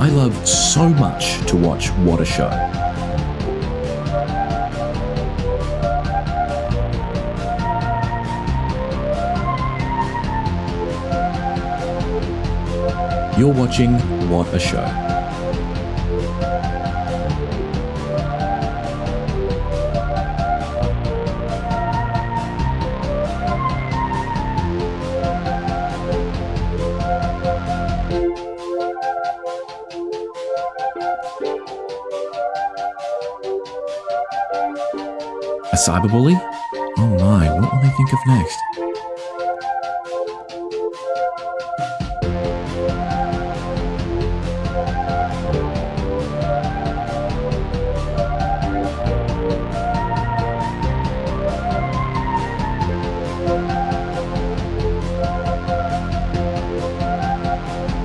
I love so much to watch What a Show. You're watching What a Show. A cyberbully? Oh my, what will they think of next?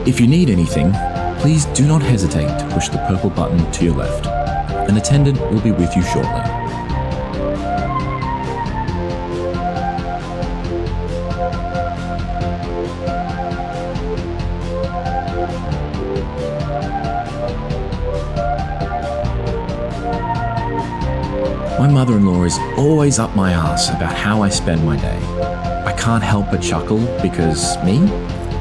If you need anything, please do not hesitate to push the purple button to your left. An attendant will be with you shortly. My mother-in-law is always up my ass about how I spend my day. I can't help but chuckle because me?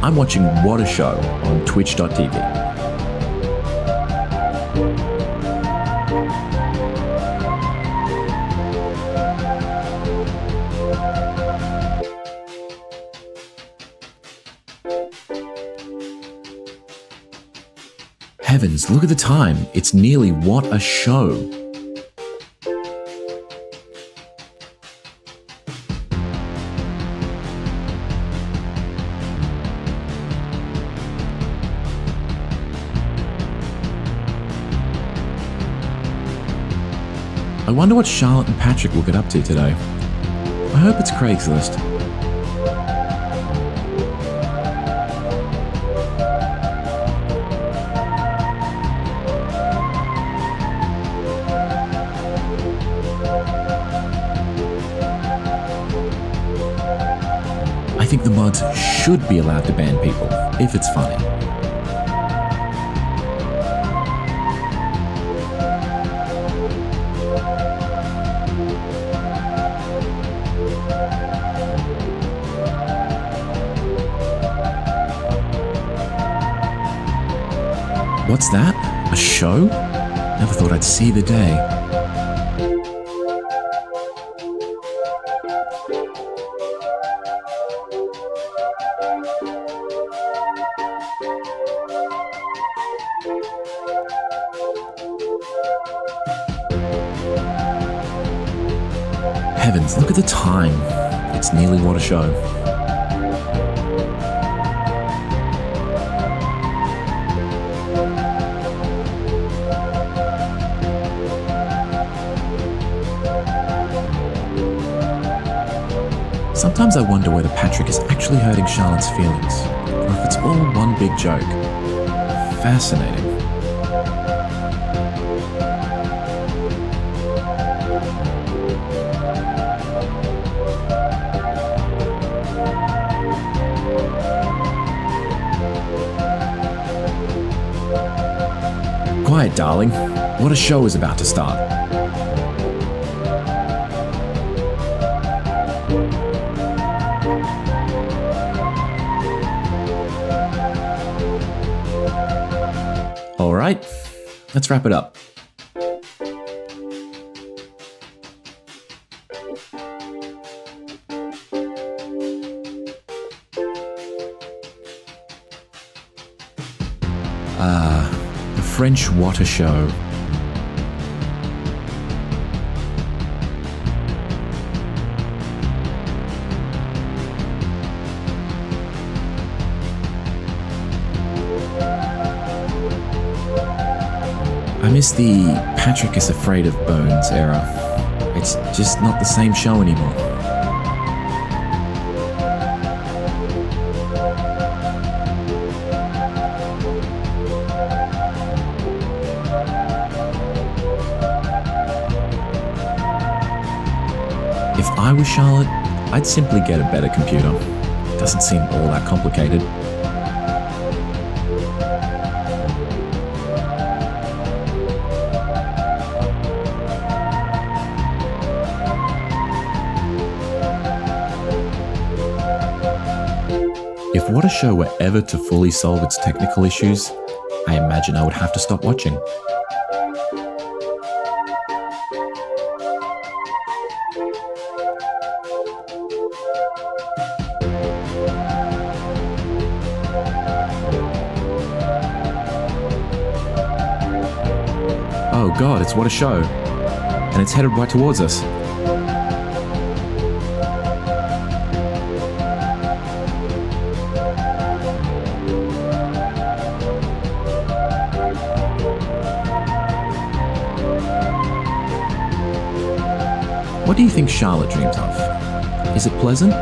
I'm watching What a Show on twitch.tv. Heavens, look at the time. It's nearly What a Show. I wonder what Charlotte and Patrick will get up to today. I hope it's Craigslist. I think the mods should be allowed to ban people, if it's funny. What's that? A show? Never thought I'd see the day. Heavens, look at the time. It's nearly What a Show. Sometimes I wonder whether Patrick is actually hurting Charlotte's feelings, or if it's all one big joke. Fascinating. Quiet, darling. What a Show is about to start. All right, let's wrap it up. The French What a Show. I miss the Patrick is Afraid of Bones era. It's just not the same show anymore. If I was Charlotte, I'd simply get a better computer. It doesn't seem all that complicated. If What a Show were ever to fully solve its technical issues, I imagine I would have to stop watching. Oh god, it's What a Show. And it's headed right towards us. What do you think Charlotte dreams of? Is it pleasant?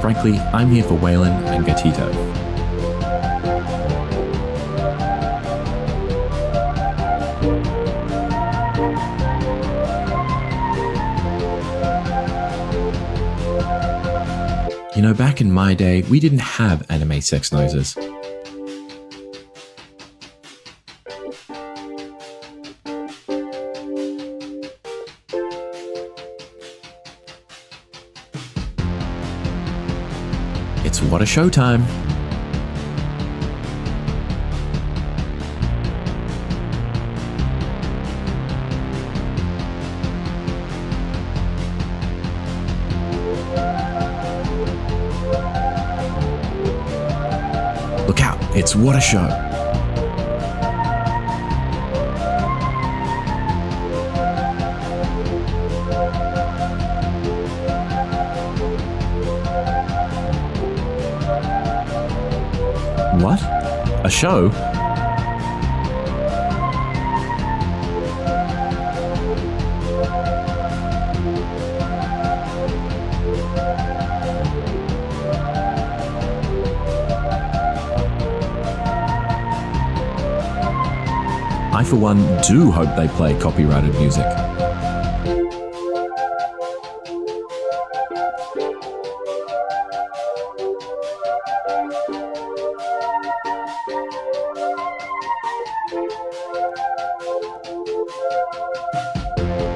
Frankly, I'm here for Waylon and Gatito. You know, back in my day, we didn't have anime sex noises. It's What a Show time. Look out, it's What a Show. What? A show? I, for one, do hope they play copyrighted music.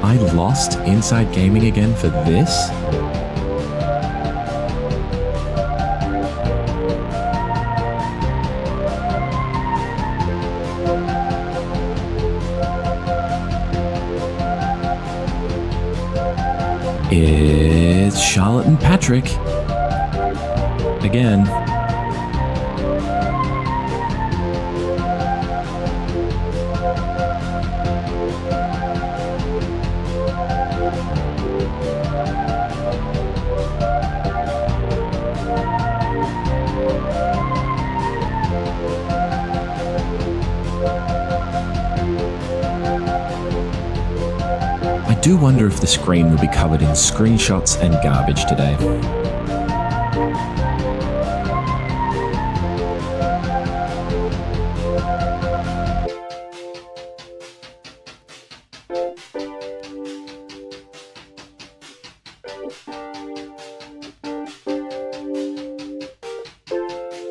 I lost Inside Gaming again for this? It's Charlotte and Patrick. Again. I do wonder if the screen will be covered in screenshots and garbage today.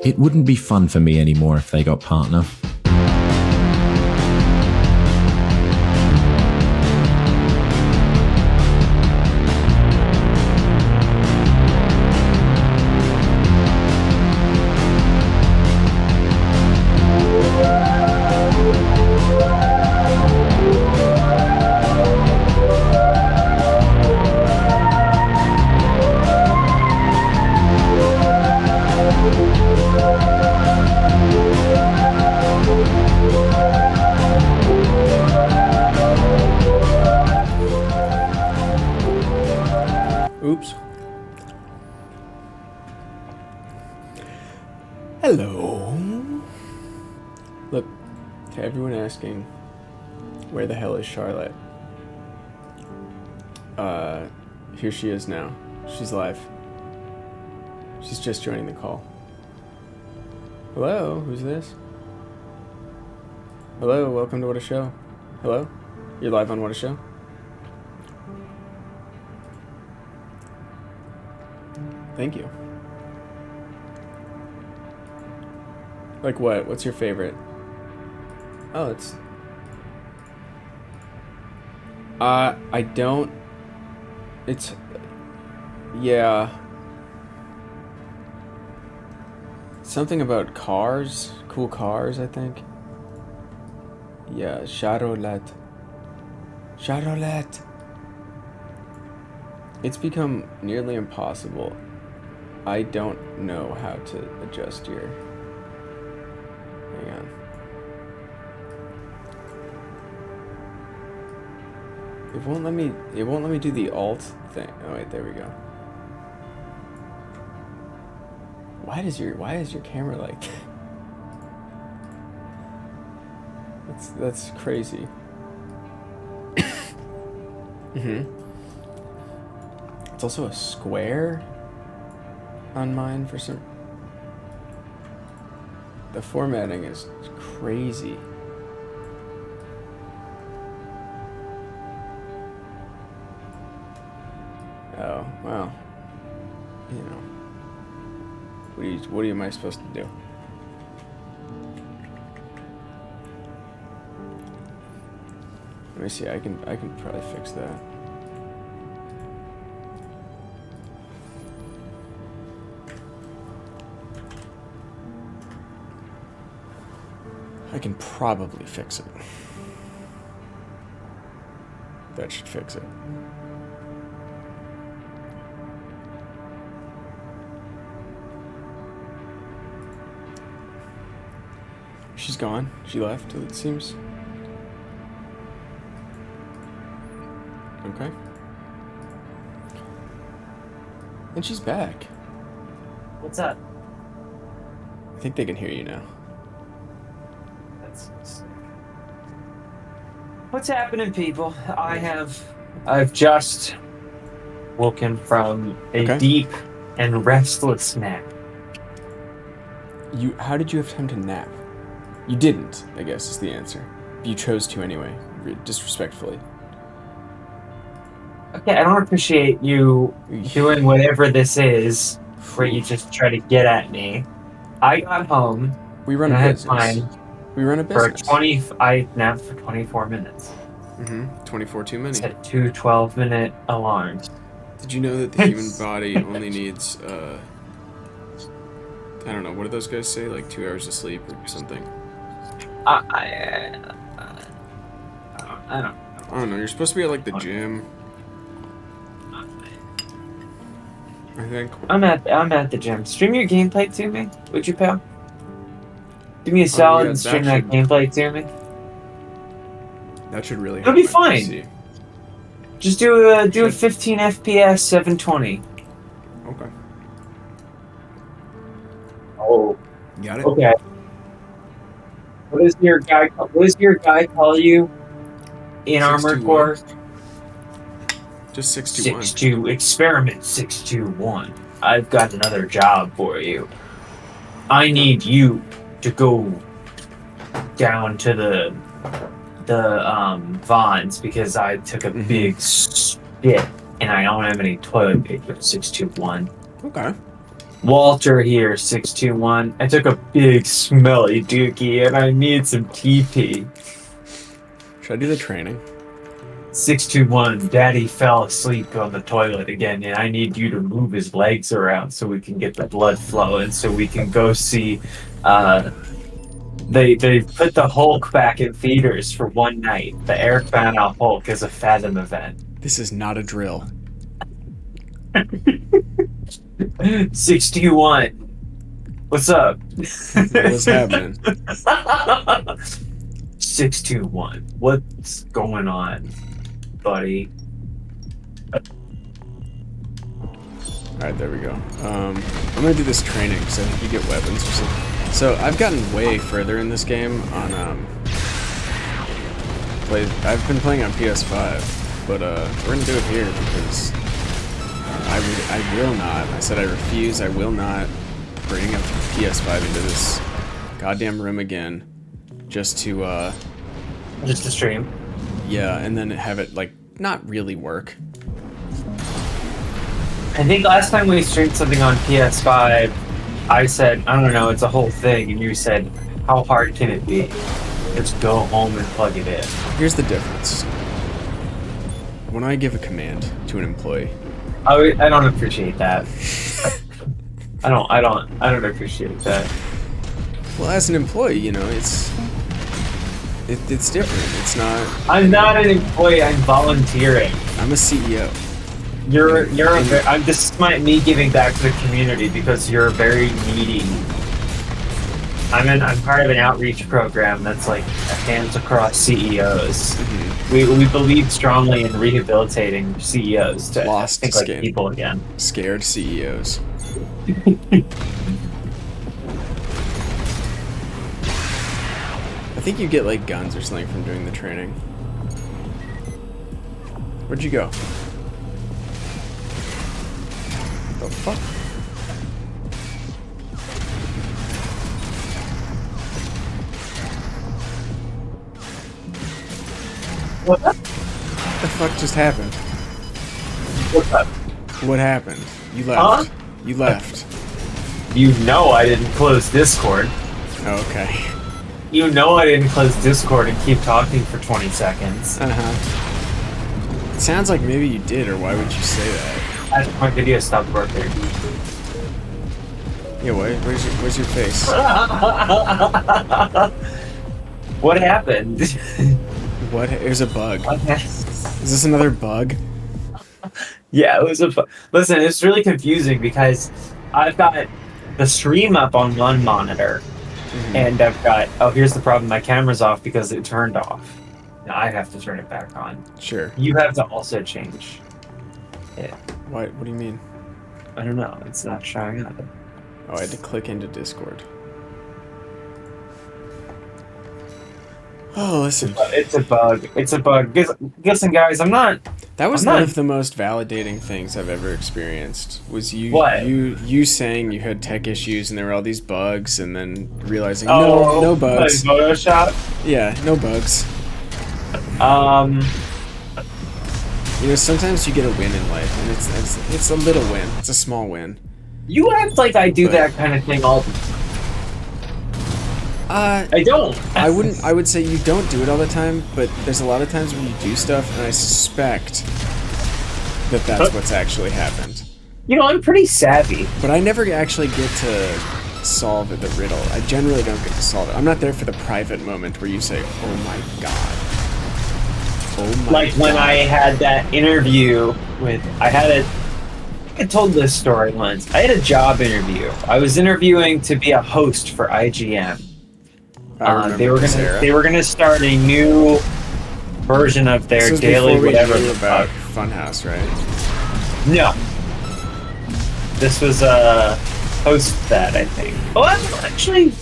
It wouldn't be fun for me anymore if they got partner. Oops. Hello. Look, to everyone asking, where the hell is Charlotte? Here she is now. She's live. She's just joining the call. Hello, who's this? Hello, welcome to What a Show. Hello? You're live on What a Show? Thank you. Like what? What's your favorite? Oh, it's... I don't... It's... Yeah. Something about cars? Cool cars, I think. Yeah, Charolette. Charolette! It's become nearly impossible. I don't know how to adjust your... Hang on. It won't let me do the alt thing. Oh wait, there we go. Why is your camera like that? That's crazy. It's also a square on mine for some... The formatting is crazy. Oh, well. You know. What am I supposed to do? Let me see, I can probably fix that. I can probably fix it. That should fix it. She's gone. She left, it seems. Okay. And she's back. What's up? I think they can hear you now. That's sick. What's happening, people? I've just woken from a deep and restless nap. How did you have time to nap? You didn't, I guess, is the answer. You chose to anyway, disrespectfully. Okay, I don't appreciate you doing whatever this is where you just try to get at me. I got home. We run a business. We run a business. I napped for 24 minutes. 24 too many. Set 2 12-minute alarms. Did you know that the human body only needs, I don't know, what do those guys say? Like 2 hours of sleep or something? I don't know. You're supposed to be at like the gym. I think. I'm at the gym. Stream your gameplay to me, would you, pal? Do me a solid and stream that gameplay to me. That should really. It'll be fine. Just do a 15 FPS 720. Okay. Oh. Got it. Okay. What does your guy call you in Armored Core? Just 621. 62 experiment 621. I've got another job for you. I need you to go down to the Vons because I took a big shit and I don't have any toilet paper. 621. Okay. Walter here, 621. I took a big smelly dookie and I need some TP. Should I do the training? 621. Daddy fell asleep on the toilet again, and I need you to move his legs around so we can get the blood flowing, so we can go see. They put the Hulk back in theaters for one night. The Eric Bana Hulk is a Fathom event. This is not a drill. 61. What's up? What's happening? 621. What's going on, buddy? Alright, there we go. I'm gonna do this training because I think you get weapons or something. So I've gotten way further in this game on I've been playing on PS5, but we're gonna do it here because I will not. I said I refuse. I will not bring a PS5 into this goddamn room again, just to stream. Yeah, and then have it like not really work. I think last time we streamed something on PS5, I said, I don't know, it's a whole thing, and you said, how hard can it be? Just go home and plug it in. Here's the difference. When I give a command to an employee, I don't appreciate that. I don't appreciate that. well, as an employee, you know, it's different. It's not. I'm not an employee. I'm volunteering. I'm a CEO. This is me giving back to the community because you're very needy. I'm part of an outreach program that's like hands across CEOs. We believe strongly in rehabilitating CEOs to Lost think like skin. people again. Scared CEOs. I think you get like guns or something from doing the training. Where'd you go? The fuck? What? The fuck just happened? What's up? What happened? You left. You left. You know I didn't close Discord. Oh, okay. You know I didn't close Discord and keep talking for 20 seconds. Uh-huh. It sounds like maybe you did, or why would you say that? After my video stopped working. Yeah, where's your face? What happened? What? There's a bug. Okay. Is this another bug? Yeah, it was listen, it's really confusing because I've got the stream up on one monitor and I've got, oh, here's the problem, my camera's off because it turned off. Now I have to turn it back on. Sure. You have to also change it. What do you mean? I don't know, it's not showing up. Oh, I had to click into Discord. Oh, listen. It's a bug. It's a bug. Listen, guys, I'm not. That was I'm one not- of the most validating things I've ever experienced. Was you What? you saying you had tech issues and there were all these bugs, and then realizing Oh, no bugs. like Photoshop. Yeah, no bugs. You know, sometimes you get a win in life, and it's a little win. It's a small win. You act like I do But- that kind of thing all. I don't. I wouldn't. I would say you don't do it all the time, but there's a lot of times when you do stuff, and I suspect that that's what's actually happened. You know, I'm pretty savvy. But I never actually get to solve the riddle. I generally don't get to solve it. I'm not there for the private moment where you say, "Oh my god." Oh my Like when God. I had that interview with, I told this story once. I had a job interview. I was interviewing to be a host for IGN. I remember They were this gonna era. they were gonna start a new version of their This was daily before we whatever knew the about fuck. Funhouse, right? No. This was post that, I think. Oh, actually,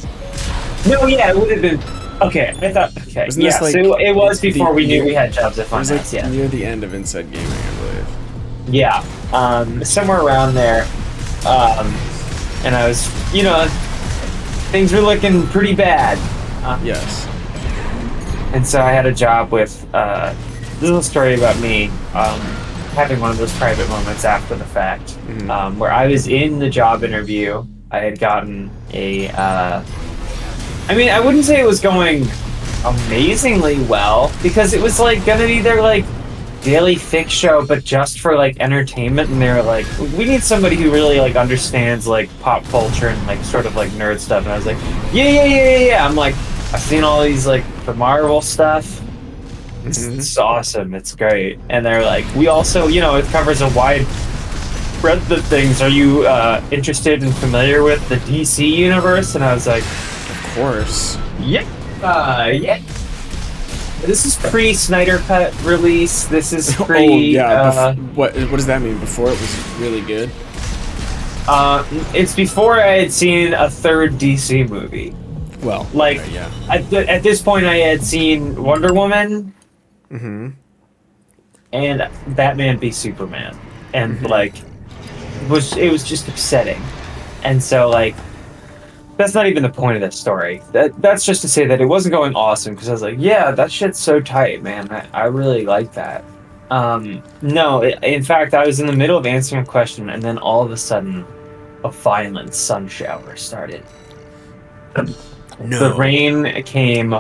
no, yeah, it would have been. Okay, I thought. Okay, Wasn't yeah. this like So it was before we knew the- we had jobs at It was Funhouse. like Yeah, near the end of Inside Gaming, I believe. yeah, somewhere around there. And I was, you know, things were looking pretty bad. Yes. And so I had a job with this is a story about me having one of those private moments after the fact, where I was in the job interview. I had gotten a I mean, I wouldn't say it was going amazingly well because it was like gonna be their like daily fix show, but just for like entertainment. And they were like, we need somebody who really like understands like pop culture and like sort of like nerd stuff. And I was like, yeah. I'm like, I've seen all these like the Marvel stuff. It's awesome. It's great. And they're like, we also, you know, it covers a wide breadth of things. Are you interested and familiar with the DC universe? And I was like, Of course. yeah. This is pre-Snyder Cut release. This is pre. Oh yeah. What does that mean? Before it was really good. It's before I had seen a third DC movie. Well, Like, okay, yeah. at this point, I had seen Wonder Woman Mm-hmm. and Batman v Superman, and like, it was just upsetting. And so like, that's not even the point of that story. That's just to say that it wasn't going awesome because I was like, yeah, that shit's so tight, man. I really like that. No, in fact, I was in the middle of answering a question, and then all of a sudden, a violent sun shower started. No. The rain came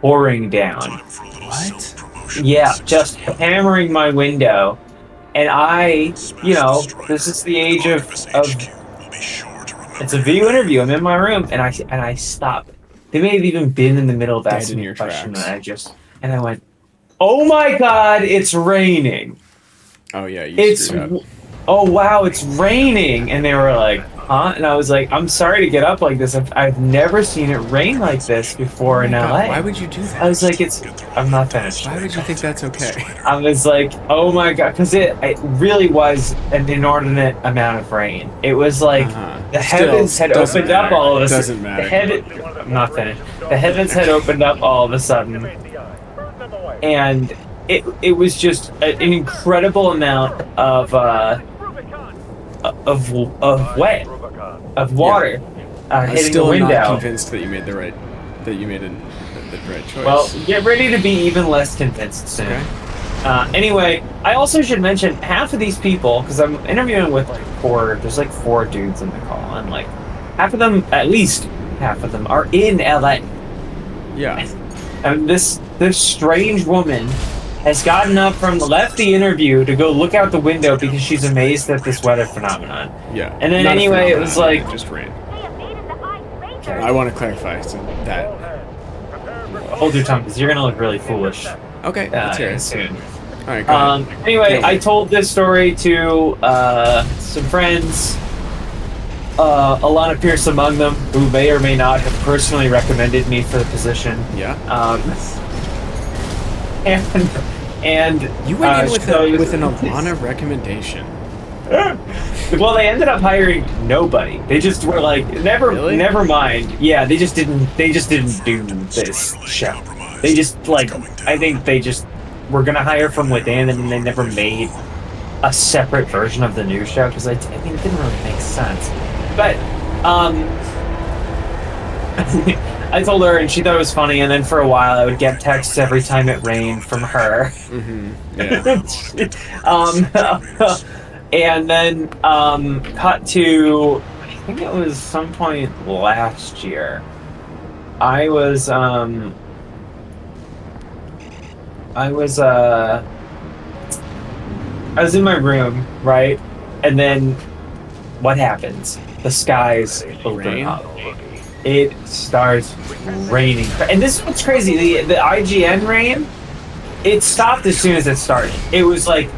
pouring down. What? Yeah, just hammering my window. And I, this is the age of it's a video interview. I'm in my room and I stop. They may have even been in the middle of Dead asking in me your a question, tracks. and I went, "Oh my God, it's raining! Oh yeah, you It's screwed up. oh wow, it's raining!" And they were like, "Huh?" And I was like, "I'm sorry to get up like this. I've never seen it rain like this before in Oh my LA." God, why would you do that? I was like, I'm not finished. Why would you think that's okay? I was like, oh my God, because it really was an inordinate amount of rain. It was like the heavens had doesn't opened up matter. all of a Doesn't sudden. matter. I'm not finished. The heavens had opened up all of a sudden, and it was just an incredible amount of wet, of water I'm hitting the still window. not convinced that you made the right choice. Well, get ready to be even less convinced soon. Okay. Anyway, I also should mention half of these people, because I'm interviewing with there's like four dudes in the call, and like half of them, at least half of them, are in LA. Yeah. And this strange woman has gotten up left the interview to go look out the window because she's amazed at this weather phenomenon. Yeah. And then Not a anyway, it was phenomenon, like- it just rain. Okay, I want to clarify that. hold your tongue, because you're gonna look really foolish Okay, let's hear it. soon. All right, go ahead. Anyway, Can't I wait. told this story to some friends, Alana Pierce among them, who may or may not have personally recommended me for the position. Yeah. And You went in so- with an Alana recommendation. well, they ended up hiring nobody. They just were like, Really? never mind. Yeah, they just didn't do this show. They just I think they just were gonna hire from within, and they never made a separate version of the new show because I mean it didn't really make sense. But I told her, and she thought it was funny. And then for a while, I would get texts every time it rained from her. Yeah. And then cut to, I think it was some point last year. I was in my room, right? And then what happens? The skies open Rain? up. It starts raining. And this is what's crazy. The IGN rain, it stopped as soon as it started. It was like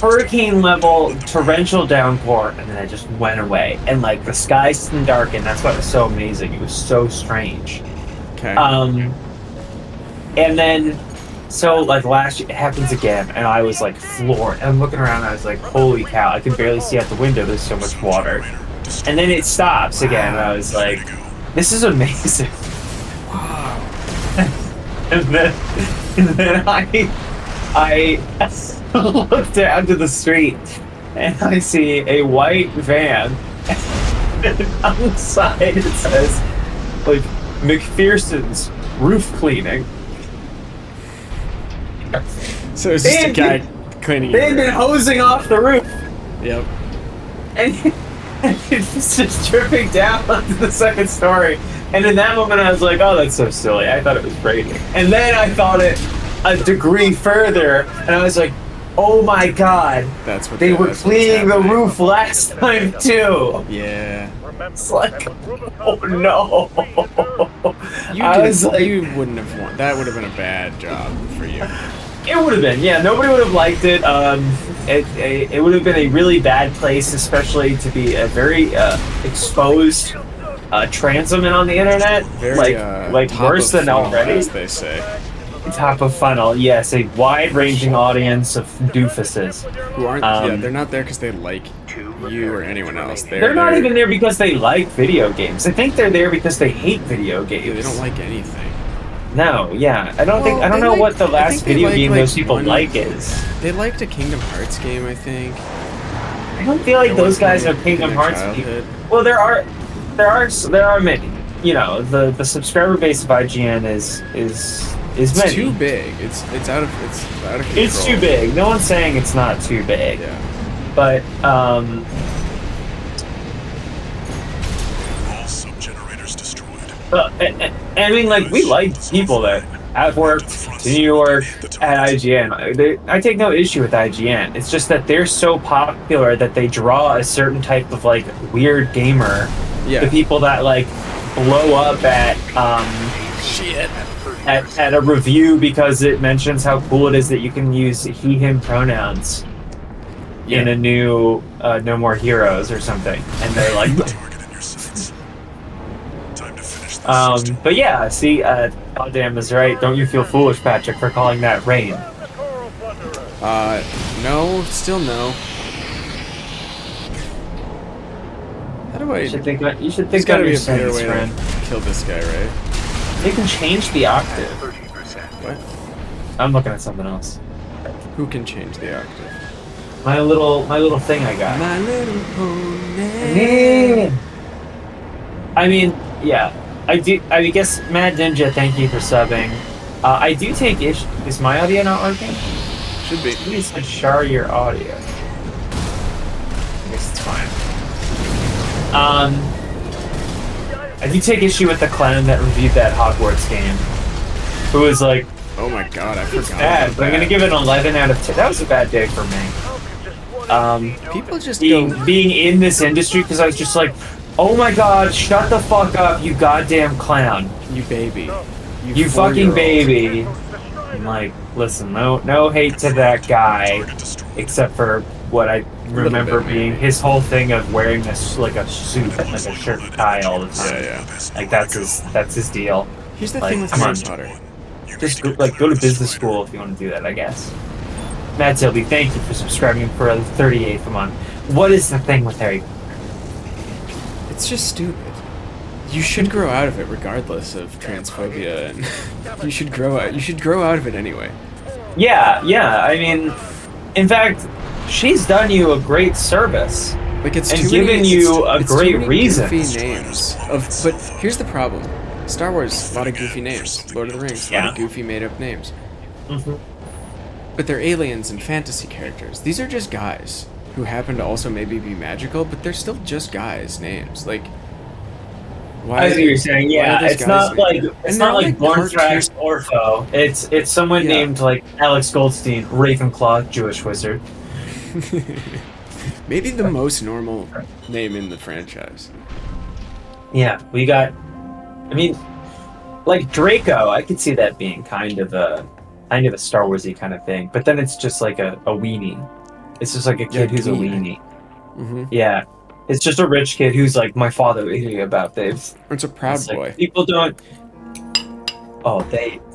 hurricane level torrential downpour, and then it just went away. And like the skies didn't darken. That's what was so amazing. It was so strange. Okay. And then, so like last year, it happens again, and I was like floored. I'm looking around, and I was like, holy cow, I can barely see out the window, there's so much water. And then it stops again, and I was like, this is amazing. Wow. And then I look down to the street, and I see a white van, and on the side it says, like, McPherson's roof cleaning. So it's just a guy cleaning They had your been hosing off the roof, Yep. and it's just dripping down onto the second story. And in that moment, I was like, "Oh, that's so silly." I thought it was raining, and then I thought it a degree further, and I was like, "Oh my god, That's what they were that's what's cleaning the happening. roof last time too." Yeah. It's like, oh no. You wouldn't have won. That would have been a bad job for you. It would have been, yeah. Nobody would have liked it. It would have been a really bad place, especially to be a very exposed trans woman on the internet. Very like top worse of than funnel, already. as they say. Top of funnel, yes, a wide-ranging audience of doofuses. Who aren't? Um, they're not there because they like you or anyone else. They're not even there because they like video games. I think they're there because they hate video games. Yeah, they don't like anything. No, yeah, I don't Well, know they what the I last think they video like, game like, those people one- like is. They liked a Kingdom Hearts game, I think. I don't feel like At those one guys are point Kingdom in their Hearts people. childhood. Well, there are many. You know, the subscriber base of IGN is It's many. too big. It's out of control. It's too big. No one's saying it's not too big. Yeah. But All sub-generators destroyed. I mean, like, we like people that have worked to New York at IGN. I take no issue with IGN. It's just that they're so popular that they draw a certain type of like weird gamer. Yeah. The people that like blow up at Shit. at a review because it mentions how cool it is that you can use he/him pronouns in a new No More Heroes or something, and they're like. But yeah, see, Goddamn is right. Don't you feel foolish, Patrick, for calling that rain? No, still no. How do I? You should think on There's gotta your be a better sentence, way friend. to kill this guy, right? You can change the octave. What? I'm looking at something else. Who can change the octave? My little thing I got. My Little Pony. I mean, yeah. I guess Mad Ninja, thank you for subbing. I do take issue. Is my audio not working? Should be. Somebody said share your audio. I guess it's fine. I do take issue with the clown that reviewed that Hogwarts game. Who was like, Oh my god, I forgot. bad, about but I'm gonna that. give it an 11 out of 10. That was a bad day for me. People just Being go. in this industry, because I was just like, oh my god, shut the fuck up, you goddamn clown. You baby. You fucking 4-year-old. baby. I'm like, listen, no hate to that guy, except for what I remember bit, being maybe. his whole thing of wearing this like a suit and like a shirt and tie all the time. Yeah. Like that's his deal. Here's the Like, thing with come Harry on. Potter. Just go to business school if you want to do that, I guess. Matt Silby, thank you for subscribing for the 38th month. What is the thing with Harry? It's just stupid. You should grow out of it regardless of transphobia, and you should grow out of it anyway. Yeah. I mean, in fact, she's done you a great service. Like it's And too given many, you a it's great too many reason. Goofy names but here's the problem: Star Wars, a lot of goofy names. Lord of the Rings, a lot of Yeah. goofy made-up names. Mhm. But they're aliens and fantasy characters. These are just guys who happen to also maybe be magical, but they're still just guys' names. Like, why? I see what you're saying. why Yeah, are those it's guys' not names? like And they're like Bornthrax Orpho. It's someone Yeah. named like Alex Goldstein, Ravenclaw, Jewish wizard. Maybe the most normal name in the franchise. Yeah, we got. I mean, like Draco, I could see that being kind of a Star Warsy kind of thing. But then it's just like a weenie. It's just like a kid who's a tween. weenie. Mm-hmm. Yeah, it's just a rich kid who's like, my father was here about this. Or it's a proud It's like, boy. people don't. Oh,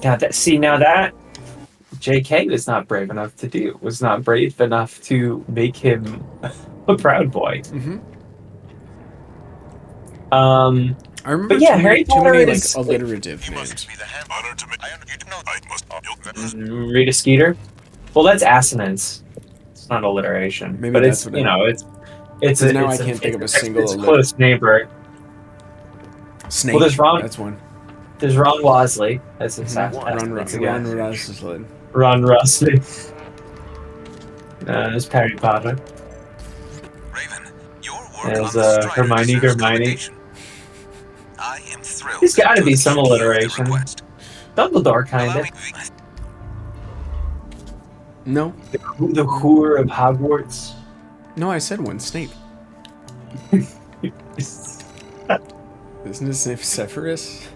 now that J.K. was not brave enough to do. Was not brave enough to make him a proud boy. Mm-hmm. Um, I remember But yeah, too, Harry too Potter many is- like alliterative names. Rita Skeeter. Well, that's assonance. It's not alliteration. Maybe but that's it's what it it's it's Because a, now it's I can't think of a single It's a allit- close neighbor. Snake. Well, there's Ron- That's one. There's Ron Wasley. That's his Ron assonance again. Roslin. Ron Wasley. There's Harry Potter. Raven, your work There's, on the Strider Hermione deserves Germani. commendation. I am thrilled. There's gotta to be have some heeded your alliteration. request. Dumbledore, kind Allow of. me- No, The Whoer of Hogwarts. no, I said one. Snape. Isn't his name Severus?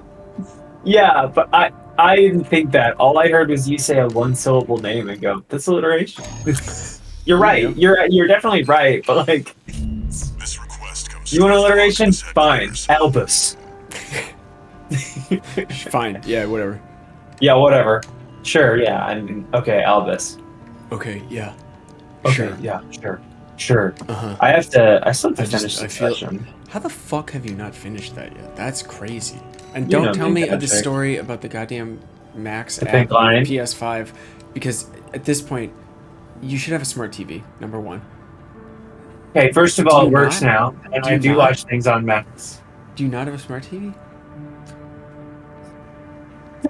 Yeah, but I didn't think that. All I heard was you say a one-syllable name and go, "That's alliteration." You're right. You're definitely right. But like, This request comes you want from alliteration? the Fine. Albus. Fine. Yeah, whatever. Yeah, whatever. Sure. Yeah. I mean, okay, Albus. Okay. Yeah. Okay. Sure. Yeah. Sure. Uh huh. I still have to I finish the feel. session. How the fuck have you not finished that yet? That's crazy. And You don't know tell me, me the Patrick. story about the goddamn Max The app pink on line? PS5, because at this point, you should have a smart TV. Number one. Okay. First of Do all, you it works not? now, and Do I you do not? watch things on Max. Do you not have a smart TV?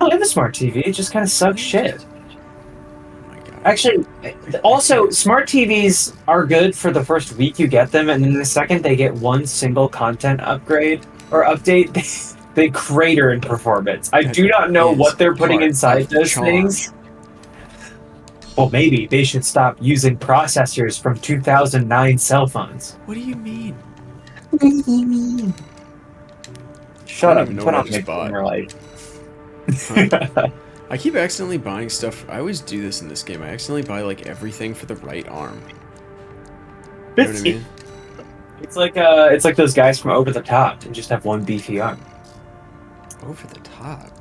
I have a smart TV. It just kind of sucks shit. Oh my god. Actually, also, smart TVs are good for the first week you get them, and then the second they get one single content upgrade or update, they crater in performance. I do not know is what they're putting part inside of the those charm. things. Well, maybe they should stop using processors from 2009 cell phones. What do you mean? Shut I up don't even and know put what I on just Nick bought. Timberlake. I keep accidentally buying stuff. I always do this in this game. I accidentally buy like everything for the right arm. You know what I mean? It's like those guys from Over the Top and just have one beefy arm. Over the top.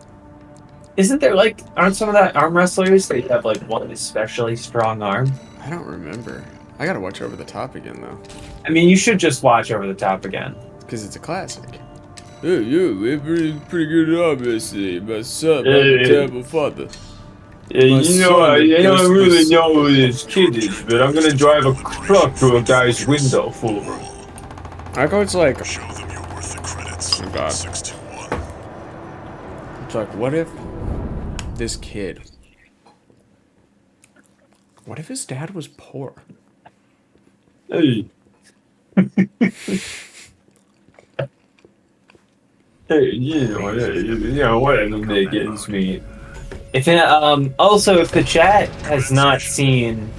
Isn't there like aren't some of that arm wrestlers they have like one especially strong arm? I don't remember. I gotta watch Over the Top again though, I mean, you should just watch Over the Top again. because it's a classic. Hey, you, pretty good job yesterday. My son, Hey. I'm a terrible father. You know, I don't really know who this kid is, but I'm gonna drive a truck through a guy's window full of them. I go, it's like, Show them you're worth the credits. Oh, God. 621. it's like, what if this kid, what if his dad was poor? Hey. Hey, you know what I mean, it gets me. If it, also, if the chat has not seen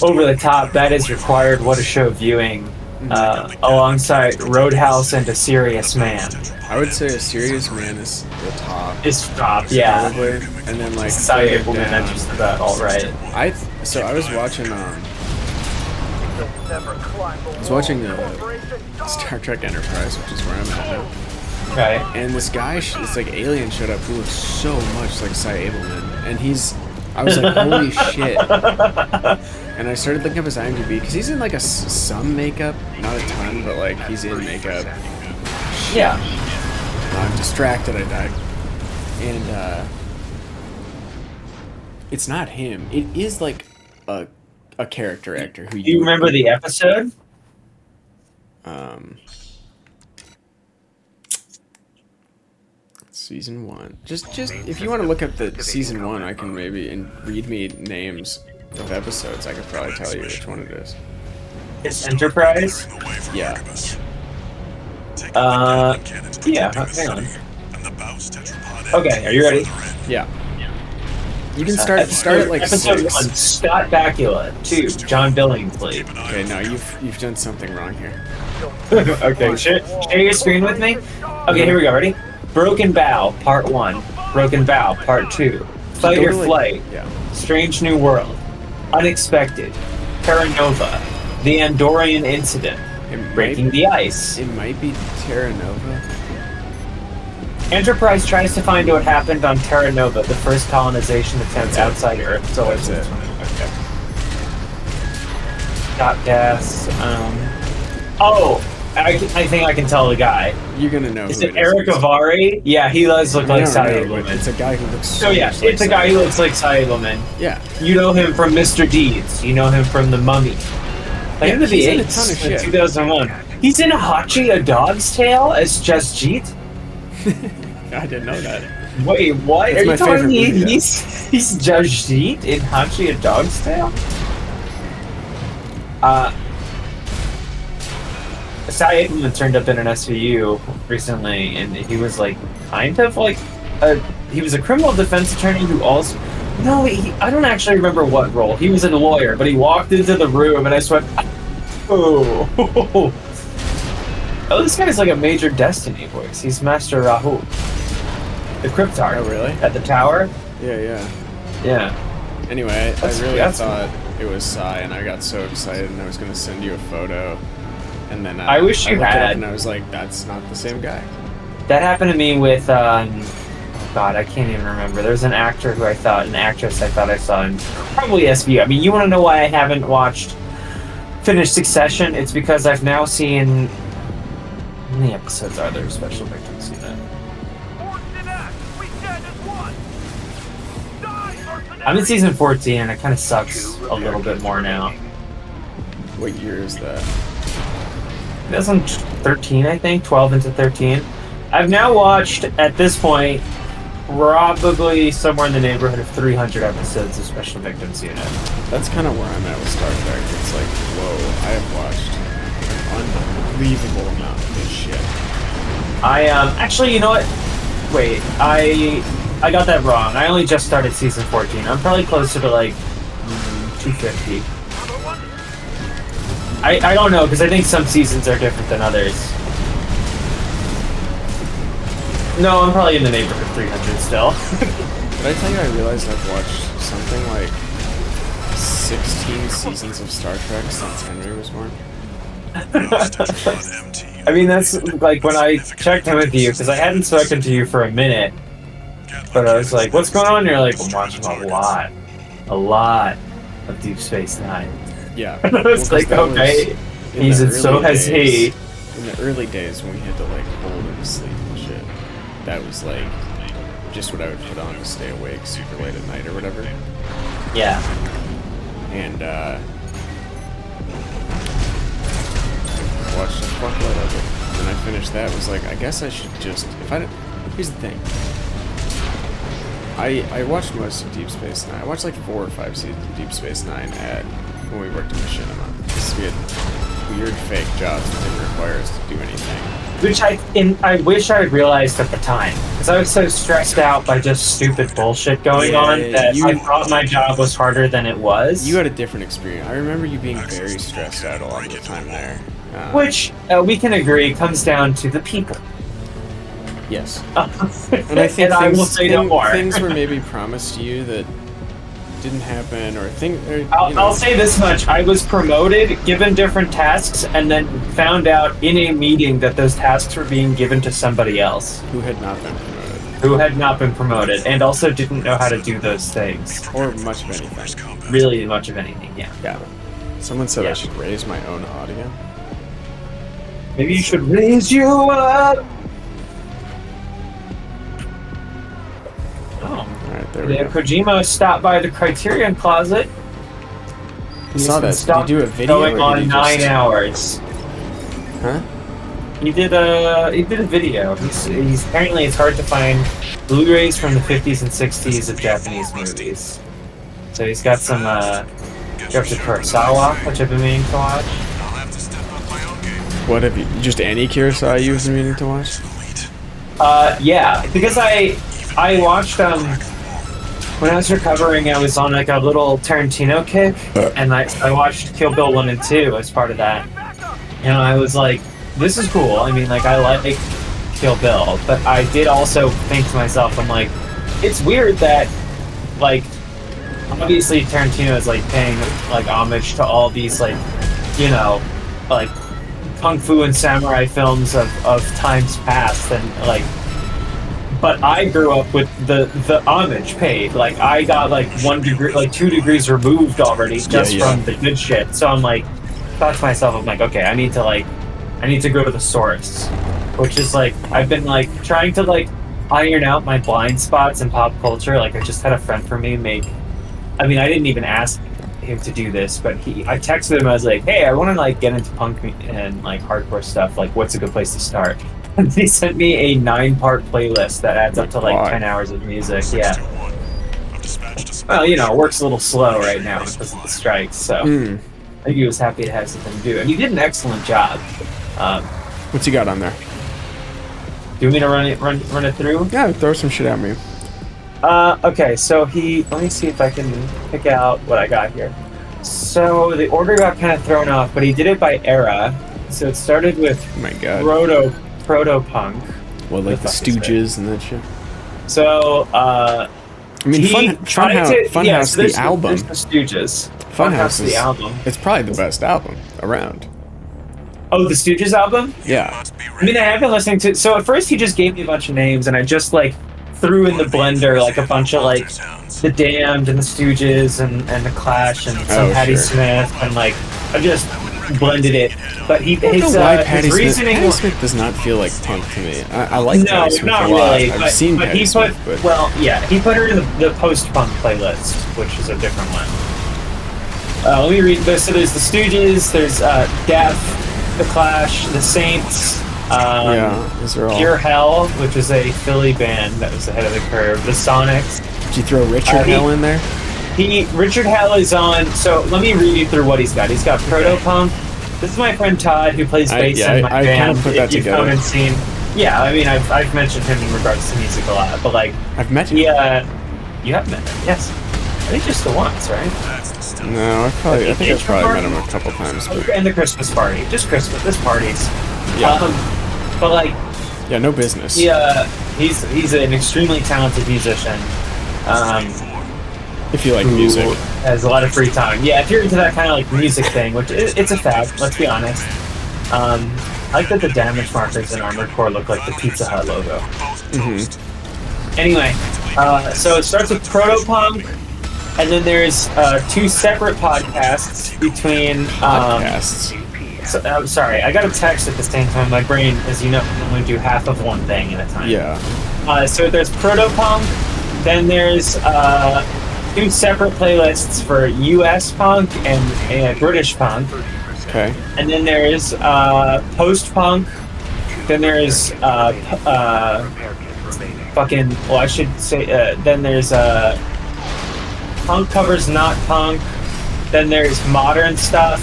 Over the Top, that is required What a Show viewing alongside Roadhouse and A Serious Man. I would say A Serious Man is the top. Is top, yeah. Probably. And then like Side further Woman, down- that's just about alright. So I was watching Star Trek Enterprise, which is where I'm at now. Okay. And this guy, it's like alien showed up who looks so much like Cy Abelman, and I was like, holy shit. And I started looking up his IMDb because he's in like some makeup, not a ton, but like he's in makeup. Yeah. I'm distracted, I died. And it's not him. It is like a character actor who Do you remember the episode? Season 1. Just if you want to look up the season 1, I can maybe and read me names of episodes. I could probably tell you which one it is. It's Enterprise? Yeah. Yeah, hang on. Okay, are you ready? Yeah. You can start at like episode 6. 1, Scott Bakula. 2, John Billingsley. Okay, no, you've done something wrong here. Okay, share your screen with me. Okay, here we go. Ready? Broken Bow, Part 1. Broken Bow, Part 2. Fight or Flight. Yeah. Strange New World. Unexpected. Terra Nova. The Andorian Incident. Breaking the Ice. It might be Terra Nova. Enterprise tries to find what happened on Terra Nova, the first colonization attempt outside Earth. So That's it. Okay. Top Gas. I think I can tell the guy. You're gonna know. Is who it Eric Avari? Yeah, he does look like Cy Abelman. It's a guy who looks So yeah, much like it's a guy Cy who looks like Cy Abelman. Yeah. You know him from Mr. Deeds. You know him from The Mummy. Like Yeah, the he's in a V8 ton of shit. 2001. He's in Hachi, A Dog's Tale as Just Jeet. I didn't know that. Wait, what? It's Are my you telling favorite me movie, he's Just Jeet in Hachi, A Dog's Tale? Cy Abelman turned up in an SVU recently, and he was like kind of like he was a criminal defense attorney who also I don't actually remember what role. He was a lawyer, but he walked into the room and I just went, oh, this guy's like a major Destiny voice. He's Master Rahu, the Cryptarch. Oh, really? At the tower. Yeah. Yeah. Anyway, I really that's- thought it was Cy, and I got so excited, and I was gonna send you a photo, and then I wish you looked it up had. and I was like, that's not the same guy. That happened to me with oh God, I can't even remember. There's an actor an actress I thought I saw in probably SVU. I mean, you want to know why I haven't finished Succession? It's because I've now seen. How many episodes are there of Special Victims Unit? I'm in season 14, and it kind of sucks a little bit more now. What year is that? 2013, I think, 12 into 13. I've now watched, at this point, probably somewhere in the neighborhood of 300 episodes of Special Victims Unit. That's kind of where I'm at with Star Trek. It's like, whoa, I have watched an unbelievable amount of this shit. I actually, you know what? Wait, I got that wrong. I only just started season 14. I'm probably closer to like 250. I don't know because I think some seasons are different than others. No, I'm probably in the neighborhood of 300 still. Did I tell you I realized I've watched something like 16 seasons of Star Trek since Henry was born? I mean, that's like when I checked in with you because I hadn't spoken to you for a minute. But I was like, what's going on? And you're like, I'm watching a lot of Deep Space Nine. Yeah. I was like, okay. He's in so has he. In the early days when we had to like hold him asleep and shit, that was like just what I would put on to stay awake super late at night or whatever. Yeah. And watched a fuckload of it. When I finished that, was like, I guess I should just, if I don't, here's the thing. I watched most of Deep Space Nine. I watched like 4 or 5 seasons of Deep Space Nine when we worked in Machinima. Because we had weird fake jobs that didn't require us to do anything. Which I wish I had realized at the time. Because I was so stressed out by just stupid bullshit going on that I thought my job was harder than it was. You had a different experience. I remember you being very stressed out a lot of the time there. Which, we can agree, comes down to the people. Yes. And I think I will say no more. Things were maybe promised to you that didn't happen, or things. I'll say this much: I was promoted, given different tasks, and then found out in a meeting that those tasks were being given to somebody else who had not been promoted. Who had not been promoted, and also didn't know how to do those things, or much of anything. Really, much of anything. Yeah. Yeah. Someone said I should raise my own audio. Maybe you should raise you up. Alright, there we go. Kojima stopped by the Criterion Closet. I saw that. Did you do a video? Going on 9 hours. Huh? He did a video. He's apparently it's hard to find Blu-rays from the 50s and 60s of Japanese movies. So he's got some Director Kurosawa, which I've been meaning to watch. What have you? Just any Kurosawa you've been meaning to watch? Yeah, because I watched when I was recovering, I was on like a little Tarantino kick, and I watched Kill Bill 1 and 2 as part of that. And I was like, this is cool. I mean, like, I like Kill Bill, but I did also think to myself, I'm like, it's weird that, like, obviously Tarantino is like paying like homage to all these like, you know, like kung fu and samurai films of times past, and like, but I grew up with the homage paid. Like, I got like 1 degree, like 2 degrees removed already just from the good shit. So I'm like, thought to myself, I'm like, okay, I need to go to the source, which is like, I've been like trying to like iron out my blind spots in pop culture. Like, I just had a friend for me I mean, I didn't even ask him to do this, but I texted him. I was like, "Hey, I want to like get into punk and like hardcore stuff. Like, what's a good place to start?" And he sent me a 9-part playlist that adds up to like 10 hours of music. Yeah. Well, you know, it works a little slow right now because of the strikes. So I think he was happy to have something to do, and he did an excellent job. What's he got on there? Do you want me to run it through? Yeah, throw some shit at me. Okay, so let me see if I can pick out what I got here. So the order got kind of thrown off, but he did it by era. So it started with proto-punk. Well, like the Stooges and that shit. So, I mean, Funhouse, the album. There's the Stooges. Funhouse the album. It's probably the best album around. Oh, the Stooges album? Yeah. I mean, I have been listening to. So at first he just gave me a bunch of names, and I just like threw in the blender like a bunch of like the Damned and the Stooges and the Clash and some Patti Smith, and like I just blended it. But his reasoning. Patti Smith does not feel like punk to me. I like Patti Smith not a lot. really. I've seen Patti Smith, but well, yeah, he put her in the post-punk playlist, which is a different one. Let me read this. So there's the Stooges, there's Death, the Clash, the Saints. These are all Pure Hell, which is a Philly band that was ahead of the curve. The Sonics. Did you throw Richard Hell in there? Richard Hell is on. So let me read you through what he's got. He's got Proto Punk. This is my friend Todd, who plays bass in my band. I kind of put that together. Yeah, I mean, I've mentioned him in regards to music a lot, but like, I've met him. you have met him, yes. I think just the once, right? That's the stuff. No, I think I've probably met him a couple times. But And the Christmas party, just Christmas, this parties. Yeah. But like, yeah, no business. he's an extremely talented musician. If you like Who music. has a lot of free time. Yeah, if you're into that kind of like music thing, which it's a fad, let's be honest. I like that the damage markers in Armored Core look like the Pizza Hut logo. Anyway, so it starts with Protopunk, and then there's two separate podcasts between. Podcasts. So, I'm sorry, I got a text at the same time. My brain, as you know, can only do half of one thing at a time. Yeah. So there's Protopunk, then there's two separate playlists for US punk and British punk, Okay. and then there's post-punk, then there's fucking, well, I should say, then there's punk covers not punk, then there's modern stuff,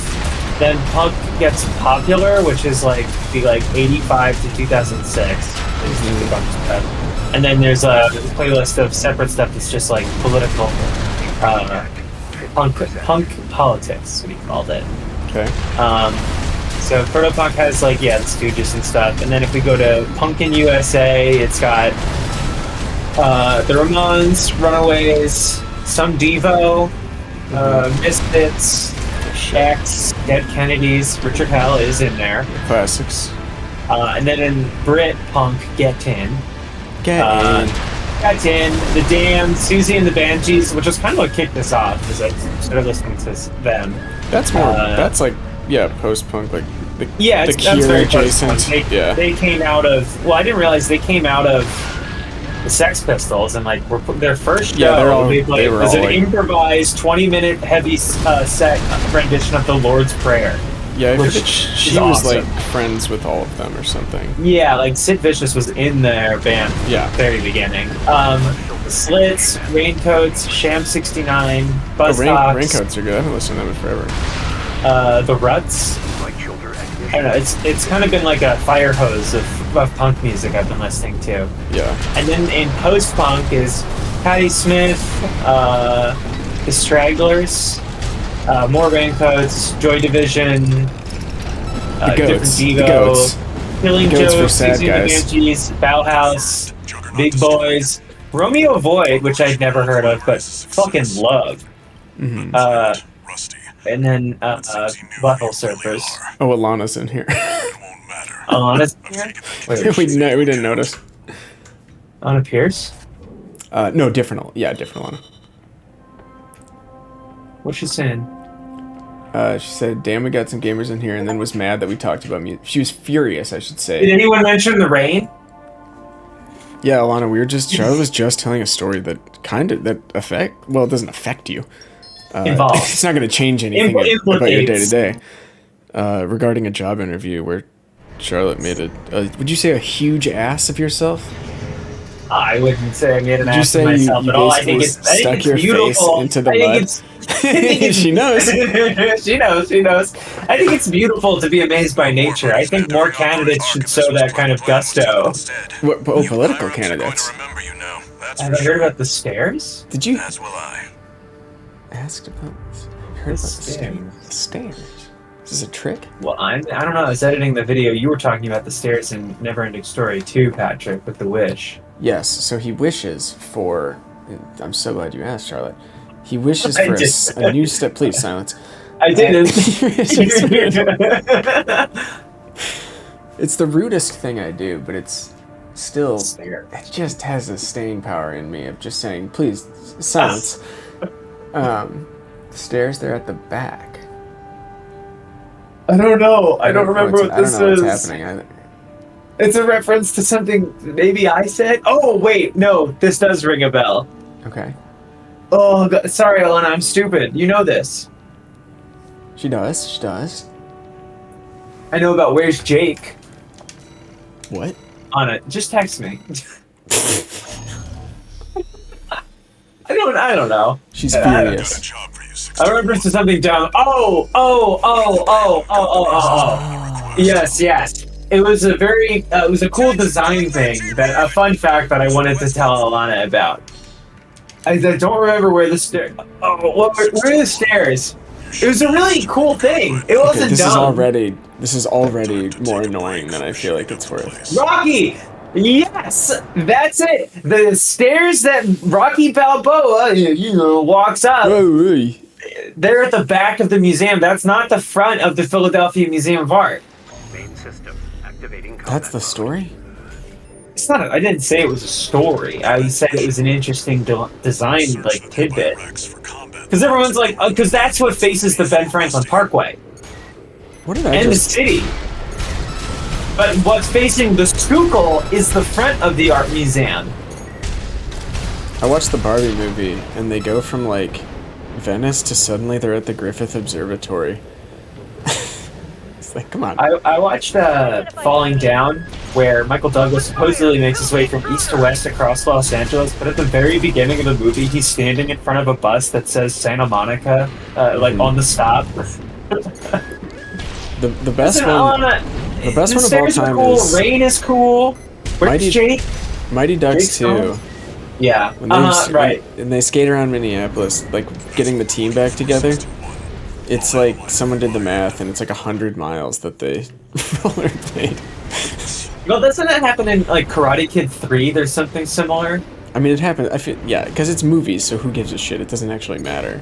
then punk gets popular, which is like the 85 to 2006. And then there's a playlist of separate stuff that's just like political punk politics, we called it. Okay. So Protopunk has like, the Stooges and stuff, and then if we go to Punkin' USA, it's got the Ramones, Runaways, some Devo, Misfits, X, Dead Kennedys, Richard Hell is in there. Classics. And then in Brit Punk, Get In. Get in. Get In, The Damned, Susie and the Banshees, which was kind of what kicked this off, because I started listening to them. That's more. That's like, post-punk, like the That's Cure very adjacent. post-punk. Yeah. They came out of. Well, I didn't realize they came out of the Sex Pistols, and like their first show they were was all an like, improvised 20-minute heavy set rendition of the Lord's Prayer. Yeah, I which think she is was awesome. like friends with all of them or something. Yeah, like Sid Vicious was in their band from Yeah. the very beginning. Slits, Raincoats, Sham 69, Buzzcocks, Raincoats are good. I haven't listened to them in forever. The Ruts. I don't know. It's kind of been like a fire hose of punk music I've been listening to. Yeah. And then in post-punk is Patti Smith, The Stragglers, more Raincoats, Joy Division, different Goats. The Devo, Goats. Killing The Goats Joke, for sad Susie and the guys. Banshees, Bauhaus, Big Boys, Romeo Void, which I'd never heard of, but fucking love. Rusty. And then Butthole Surfers. Oh, Alana's in here. It won't matter. Honest? Wait, we didn't notice. Anna Pierce? No, different. Yeah, different Alana. What's she saying? She said, "Damn, we got some gamers in here," and then was mad that we talked about music. She was furious, I should Did say. anyone mention the rain? Yeah, Alana, Charlotte was just telling a story that it doesn't affect you. Involved. It's not going to change anything about your day to day. Regarding a job interview where Charlotte made would you say a huge ass of yourself? I wouldn't say I made an Did you ass say of you myself at all. I think basically it's stuck your beautiful. face into the I think mud? it's- She knows. She knows. I think it's beautiful to be amazed by nature. I think more candidates should show that kind of gusto. What, political candidates? Remember you now. That's Have I heard about the stairs? Did you As will I. ask about this? Heard about the stairs? The stairs. Is this a trick? Well, I don't know. I was editing the video. You were talking about the stairs in Neverending Story 2, Patrick, with the wish. Yes, so he wishes for. I'm so glad you asked, Charlotte. He wishes I for did. a new step. Please silence. I didn't. It's the rudest thing I do, but it's still. Stairs. It just has a staying power in me of just saying, please silence. Stairs, they're at the back. I don't know. I don't remember what I this don't know is. what's happening. It's a reference to something maybe I said. Oh, wait. No, this does ring a bell. Okay. Oh, God. Sorry, Elena. I'm stupid. You know this. She does. She does. I know about Where's Jake. What? Anna, just text me. I don't know. She's I- furious. Got a job for you. 16. I remember to something dumb. Oh. Yes. it was a very it was a cool design thing. That a fun fact that I wanted to tell Alana about. I don't remember where the stairs. Oh, where are the stairs? It was a really cool thing. It wasn't This dumb. is already more annoying than I feel like it's worth. Rocky. Yes, that's it. The stairs that Rocky Balboa, walks up. They're at the back of the museum. That's not the front of the Philadelphia Museum of Art. Main system activating combat That's the mode. story? It's not. I didn't say it was a story. I said it was an interesting design, like tidbit. Rex for combat. Because everyone's like, because that's what faces the Ben Franklin Parkway What did I and the just... city. But what's facing the Schuylkill is the front of the art museum. I watched the Barbie movie, and they go from, like, Venice to suddenly they're at the Griffith Observatory. It's like, come on. I watched Falling Down, where Michael Douglas supposedly makes his way from east to west across Los Angeles, but at the very beginning of the movie, he's standing in front of a bus that says Santa Monica, like on the stop. The best Listen, one... Alana, The best the one of all stairs are time cool. is Rain is cool. Where's Mighty- Jake? Mighty Ducks Jake's 2. home? Yeah. When they Right. and they skate around Minneapolis, like getting the team back together. It's like someone did the math, and it's like 100 miles that they rollerblade. Well, doesn't that happen in like Karate Kid 3? There's something similar. I mean, it happened. I feel because it's movies, so who gives a shit? It doesn't actually matter.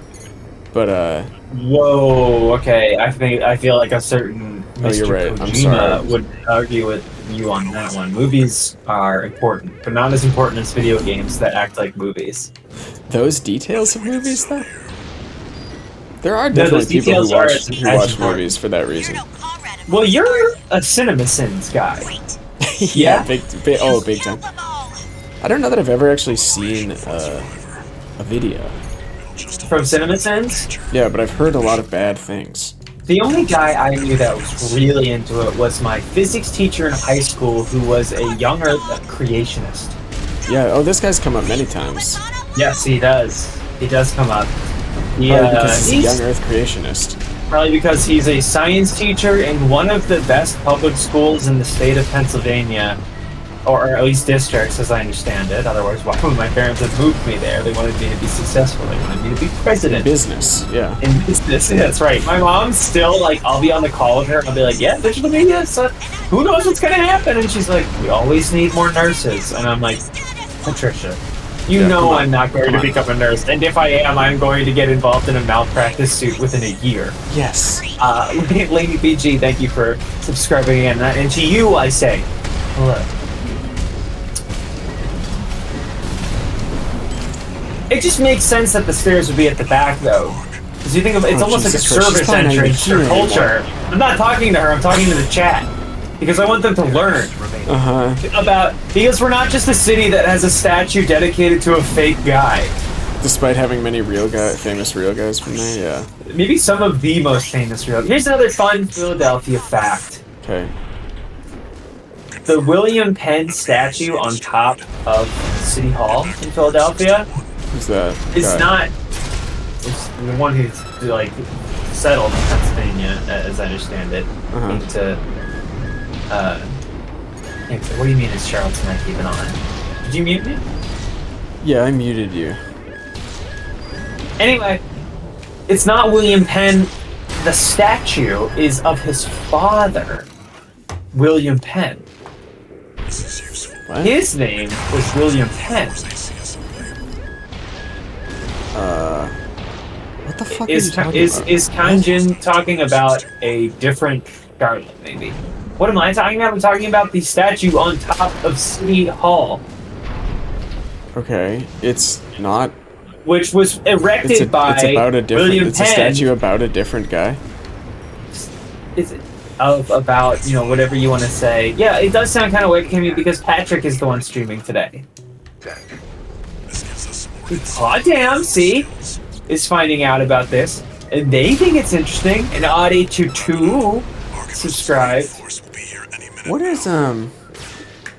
But Whoa. Okay. I feel like a certain Oh, Mr. you're right. I'm Kojima sorry. would argue with you on that one. Movies are important, but not as important as video games that act like movies. those details of movies, though, there are those definitely people details who are watch as movies important. for that reason. Well, you're a CinemaSins guy. Yeah, Yeah? big time. I don't know that I've ever actually seen a video. From CinemaSins? Yeah, but I've heard a lot of bad things. The only guy I knew that was really into it was my physics teacher in high school who was a young Earth creationist. Yeah, oh, this guy's come up many times. Yes, he does. He does come up. He, Probably because he's a he's young Earth creationist. probably because he's a science teacher in one of the best public schools in the state of Pennsylvania, or at least districts, as I understand it. Otherwise, why would my parents have moved me there? They wanted me to be successful. They wanted me to be president. Business, yeah. In business, that's right. My mom's still like, I'll be on the call with her and I'll be like, yeah, digital media, so who knows what's gonna happen? And she's like, we always need more nurses. And I'm like, Patricia, you Yeah, know come on. I'm not going Come to on. become a nurse. And if I am, I'm going to get involved in a malpractice suit within a year. Yes. Lady BG, thank you for subscribing again. And to you, I say, hello. It just makes sense that the stairs would be at the back, though. Because you think of it's Oh, almost Jesus like a Christ, she's service probably not even entrance here for anymore. culture. I'm not talking to her, I'm talking to the chat. Because I want them to learn about, because we're not just a city that has a statue dedicated to a fake guy. Despite having many famous real guys from there, yeah. Maybe some of the most famous real. Here's another fun Philadelphia fact. Okay. The William Penn statue on top of City Hall in Philadelphia Who's that? is guy? not. It's the one who's like settled in Pennsylvania, as I understand it. Uh-huh. What do you mean? Is Charlton not even on? Did you mute me? Yeah, I muted you. Anyway, it's not William Penn. The statue is of his father, William Penn. This is useful. What? His name was William Penn. What the fuck Is are you talking is about? is Kanjin talking about a different Charlotte? Maybe. What am I talking about? I'm talking about the statue on top of City Hall, Okay, it's not. which was erected by it's about a different. William It's a Penn. statue about a different guy. Is of about whatever you want to say. Yeah, it does sound kind of weird to me because Patrick is the one streaming today. This gives us some more insight. Aw, damn, see, is finding out about this, and they think it's interesting. And Oddie22 subscribe. Force will be here any minute. What is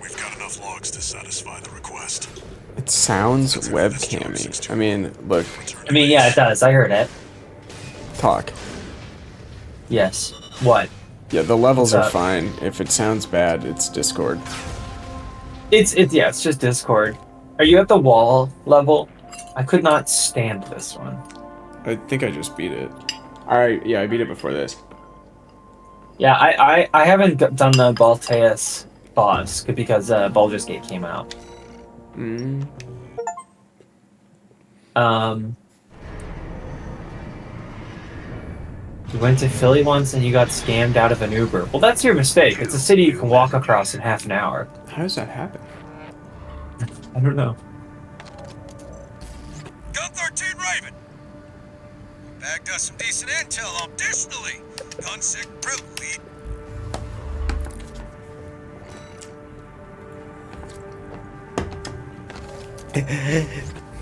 We've got enough logs to satisfy the request. It sounds webcammy. I mean, look, I mean, yeah, it does. I heard it. talk. Yes. What? Yeah, the levels What's are up? fine. If it sounds bad, it's Discord. It's just Discord. Are you at the wall level? I could not stand this one. I think I just beat it. Alright, yeah, I beat it before this. Yeah, I haven't done the Balteus boss because Baldur's Gate came out. Mm. You went to Philly once and you got scammed out of an Uber. Well, that's your mistake. It's a city you can walk across in half an hour. How does that happen? I don't know. Gun 13 Raven. Bagged us some decent intel. Additionally, gunsick privilege.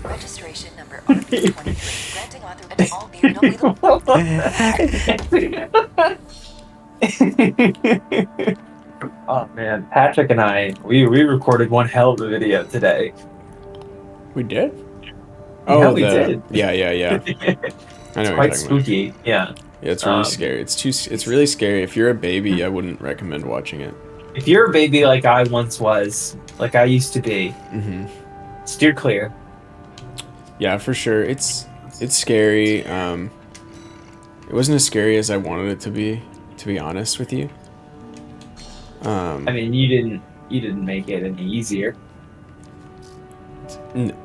Registration number RP23. Granting authorization all beer no legal. Oh man, Patrick and I, we recorded one hell of a video today. We did? Yeah, we did. Yeah. I know what you're Quite talking about. spooky. Yeah. Yeah, it's really scary. It's really scary. If you're a baby, I wouldn't recommend watching it. If you're a baby like I once was, like I used to be, steer clear. Yeah, for sure. It's scary. It wasn't as scary as I wanted it to be honest with you. I mean, you didn't make it any easier.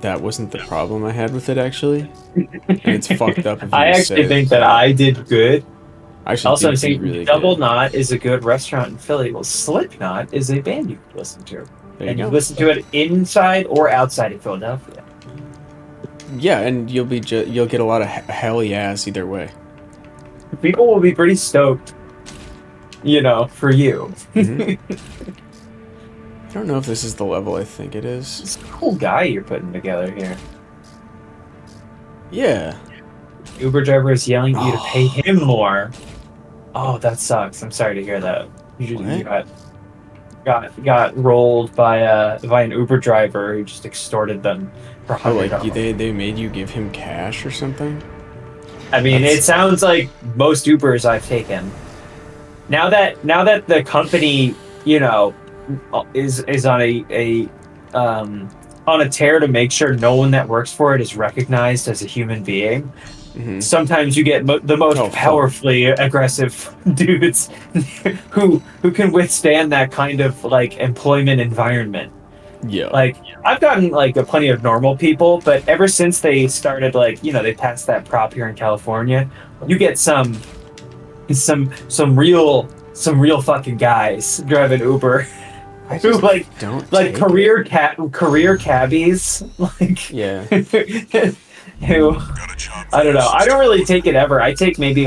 That wasn't the problem I had with it, actually. And it's fucked up if you I say actually it. think that I did good. I actually Also, I'm think saying you really Double good. Knot is a good restaurant in Philly. Well, Slipknot is a band you can listen to. There And you you go. listen to it inside or outside of Philadelphia. Yeah, and you'll get a lot of hell yes either way. People will be pretty stoked, for you. I don't know if this is the level I think it is. It's a cool guy you're putting together here. Yeah. Uber driver is yelling at you to pay him more. Oh, that sucks. I'm sorry to hear that. You got rolled by an Uber driver who just extorted them for Oh, like $100. they made you give him cash or something? I mean, it sounds like most Ubers I've taken. Now that the company, is on a tear to make sure no one that works for it is recognized as a human being. Mhm. Sometimes you get the most fuck. powerfully aggressive dudes who can withstand that kind of like employment environment. Yeah. Like I've gotten like plenty of normal people, but ever since they started they passed that prop here in California, you get some real fucking guys driving Uber. Who don't like take career cabbies Yeah. who Got a job I don't know. for I you. don't really take it ever. I take maybe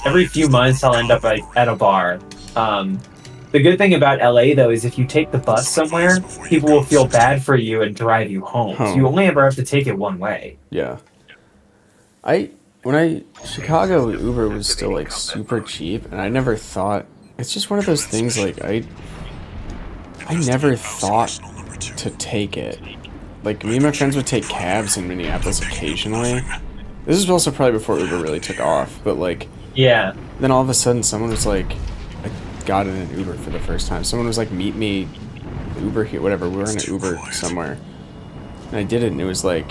every few months I'll end up at a bar. The good thing about LA though is if you take the bus somewhere, people will feel bad for you and drive you home. So you only ever have to take it one way. Yeah. Chicago Uber was still like super cheap, and I never thought, it's just one of those things like I never thought to take it. Like me and my friends would take cabs in Minneapolis occasionally. This is also probably before Uber really took off, but like Yeah. then all of a sudden someone was like, I got in an Uber for the first time. Someone was like, meet me Uber here, whatever. We were in an Uber somewhere. And I did it, and it was like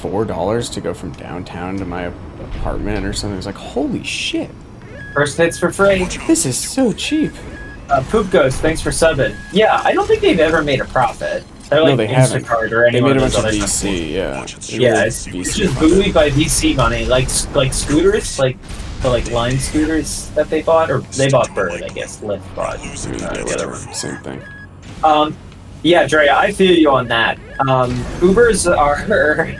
$4 to go from downtown to my apartment or something. It was like, holy shit, First hits for free. this is so cheap. Poop Ghost, thanks for subbing. Yeah, I don't think they've ever made a profit. They're like No, they haven't. Instacart or They any made a one of bunch of those other VC, yeah. Yeah, it's just buoyed by VC money, like scooters, like the Lime scooters that they bought, or they bought Bird, I guess. Lyft bought the other one. Same thing. Yeah, Dre, I feel you on that. Ubers are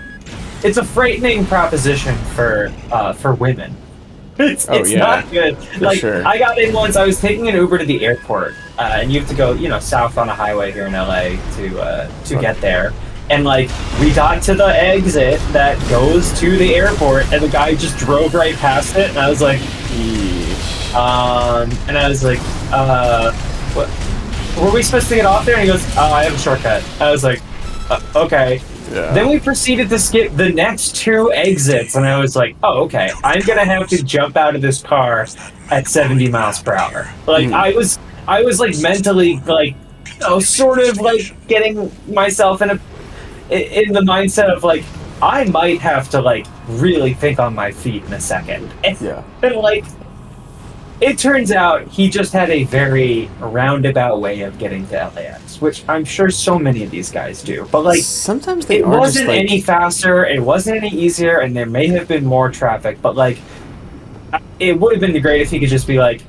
it's a frightening proposition for women. It's yeah, not good. Like sure. I got in once. I was taking an Uber to the airport, and you have to go, south on a highway here in LA to get there. And we got to the exit that goes to the airport, and the guy just drove right past it, and I was like, what? Were we supposed to get off there? And he goes, oh, I have a shortcut. I was like, okay. Yeah. Then we proceeded to skip the next 2 exits, and I was like, "Oh, okay. I'm gonna have to jump out of this car at 70 miles per hour." Like I was like mentally like, sort of like getting myself in the mindset of like I might have to like really think on my feet in a second. Yeah. And like, it turns out he just had a very roundabout way of getting to LAX, which I'm sure so many of these guys do. But like, Sometimes they it are wasn't just like, any faster, it wasn't any easier, and there may have been more traffic. But like, it would have been great if he could just be like,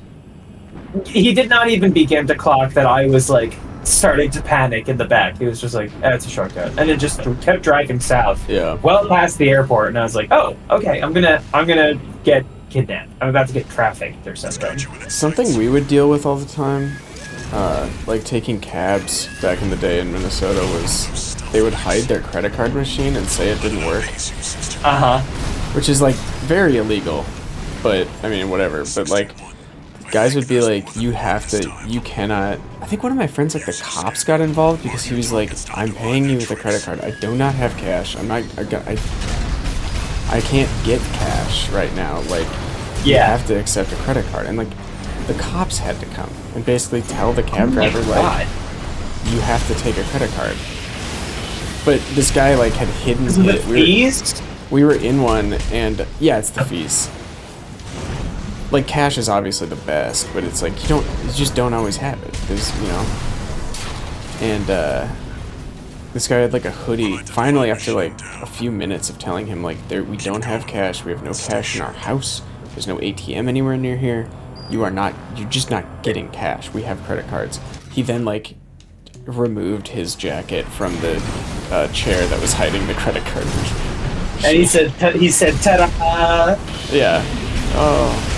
he did not even begin to clock that I was like starting to panic in the back. He was just like, it's a shortcut, and it just kept driving south, well past the airport. And I was like, oh, okay, I'm gonna get kidnapped. I'm about to get trafficked or something. something we would deal with all the time, like taking cabs back in the day in Minnesota, was they would hide their credit card machine and say it didn't work, which is like very illegal. But I mean, whatever. But like, guys would be like, you cannot. I think one of my friends, like the cops, got involved because he was like, I'm paying you with a credit card. I do not have cash. I can't get cash right now. Like, you have to accept a credit card. And like, the cops had to come and basically tell the cab driver, like, you have to take a credit card. But this guy like had hidden it. Fees? We were in one, and yeah, it's the fees. Like, cash is obviously the best, but it's like you just don't always have it. There's, and this guy had like a hoodie. Finally, after like a few minutes of telling him like, we don't have cash, we have no cash in our house, there's no ATM anywhere near here, you're just not getting cash, we have credit cards. He then like removed his jacket from the chair that was hiding the credit card. And he said, ta-da! Yeah. Oh.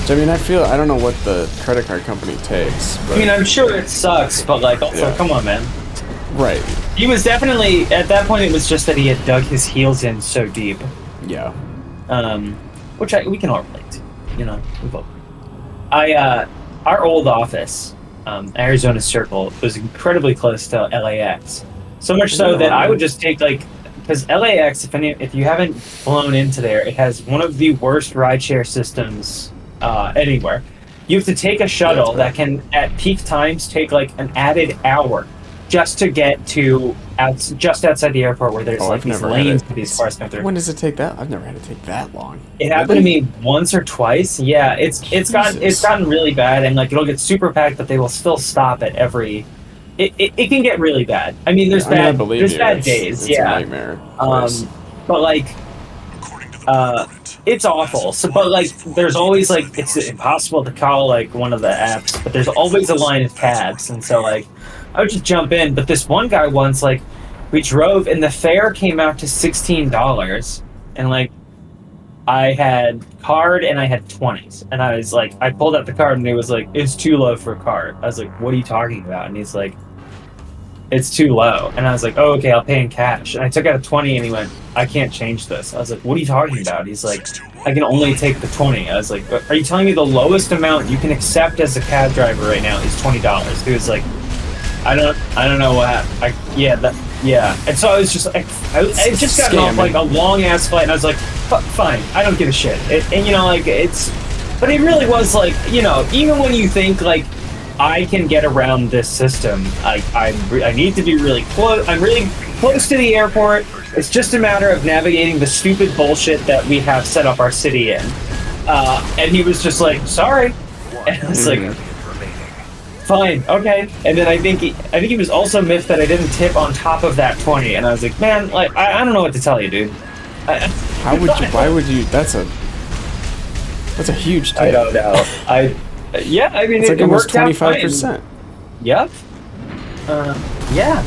So, I mean, I don't know what the credit card company takes. But, I mean, I'm sure it sucks, but like, also, come on, man. Right. He was definitely, at that point, it was just that he had dug his heels in so deep. Yeah. Which we can all relate to, we both. Our old office, Arizona Circle, was incredibly close to LAX. So much so that I would just take like, because LAX, if you haven't flown into there, it has one of the worst rideshare systems anywhere. You have to take a shuttle that can, at peak times, take like an added hour just to get to just outside the airport where there's like these lanes for these cars come through. When does it take that? I've never had it take that long. It happened to me once or twice. Yeah, it's gotten really bad, and like it'll get super packed, but they will still stop at every. It can get really bad. I mean, there's bad days. It's a nightmare. But like, it's awful. So, but like, there's always like, it's impossible to call like one of the apps, but there's always a line of cabs, and so like, I would just jump in. But this one guy once, like, we drove, and the fare came out to $16, and like, I had card and I had 20s, and I was like, I pulled out the card, and he was like, it's too low for a card. I was like, what are you talking about? And he's like, it's too low. And I was like, oh, okay, I'll pay in cash. And I took out a 20, and he went, I can't change this. I was like, what are you talking about? He's like, I can only take the 20. I was like, are you telling me the lowest amount you can accept as a cab driver right now is $20? He was like, I don't know what happened. Yeah. And so I was just like, I just gotten off like a long ass flight, and I was like, fine, I don't give a shit. But it really was like, even when you think like, I can get around this system, I need to be really close. I'm really close to the airport. It's just a matter of navigating the stupid bullshit that we have set up our city in. And he was just like, sorry. And I was like, fine, okay. And then I think he was also miffed that I didn't tip on top of that 20. And I was like, man, like I don't know what to tell you, dude. How would you? Why would you? That's a huge tip. I don't know. I mean, it's like it almost worked out fine. 25%. Yep. Yeah.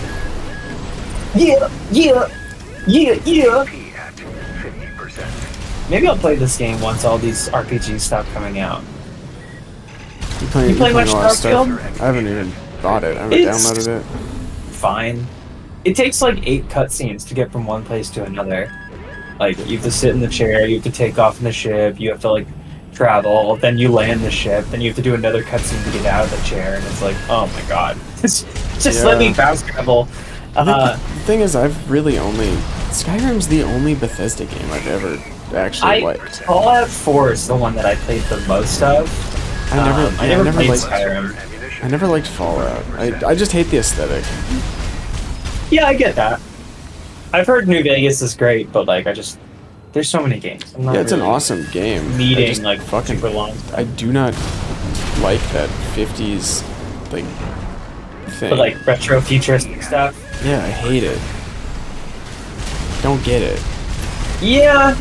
Maybe I'll play this game once all these RPGs stop coming out. You playing much a lot of stuff? Starfield? I haven't even bought it. I haven't downloaded it. Fine. It takes like 8 cutscenes to get from one place to another. Like, you have to sit in the chair, you have to take off in the ship, you have to like travel, then you land the ship, then you have to do another cutscene to get out of the chair, and it's like, oh my god. Just let me fast travel. The thing is, I've really only Skyrim's the only Bethesda game I've ever actually liked. Fallout 4 is the one that I played the most of. I never played liked Skyrim. I never liked Fallout. I just hate the aesthetic. Yeah, I get that. I've heard New Vegas is great, but like there's so many games. I'm not Yeah, it's an really awesome game. needing I just like fucking super long. I do not like that 50s like thing. But like retro futuristic stuff. Yeah, I hate it. Don't get it. Yeah.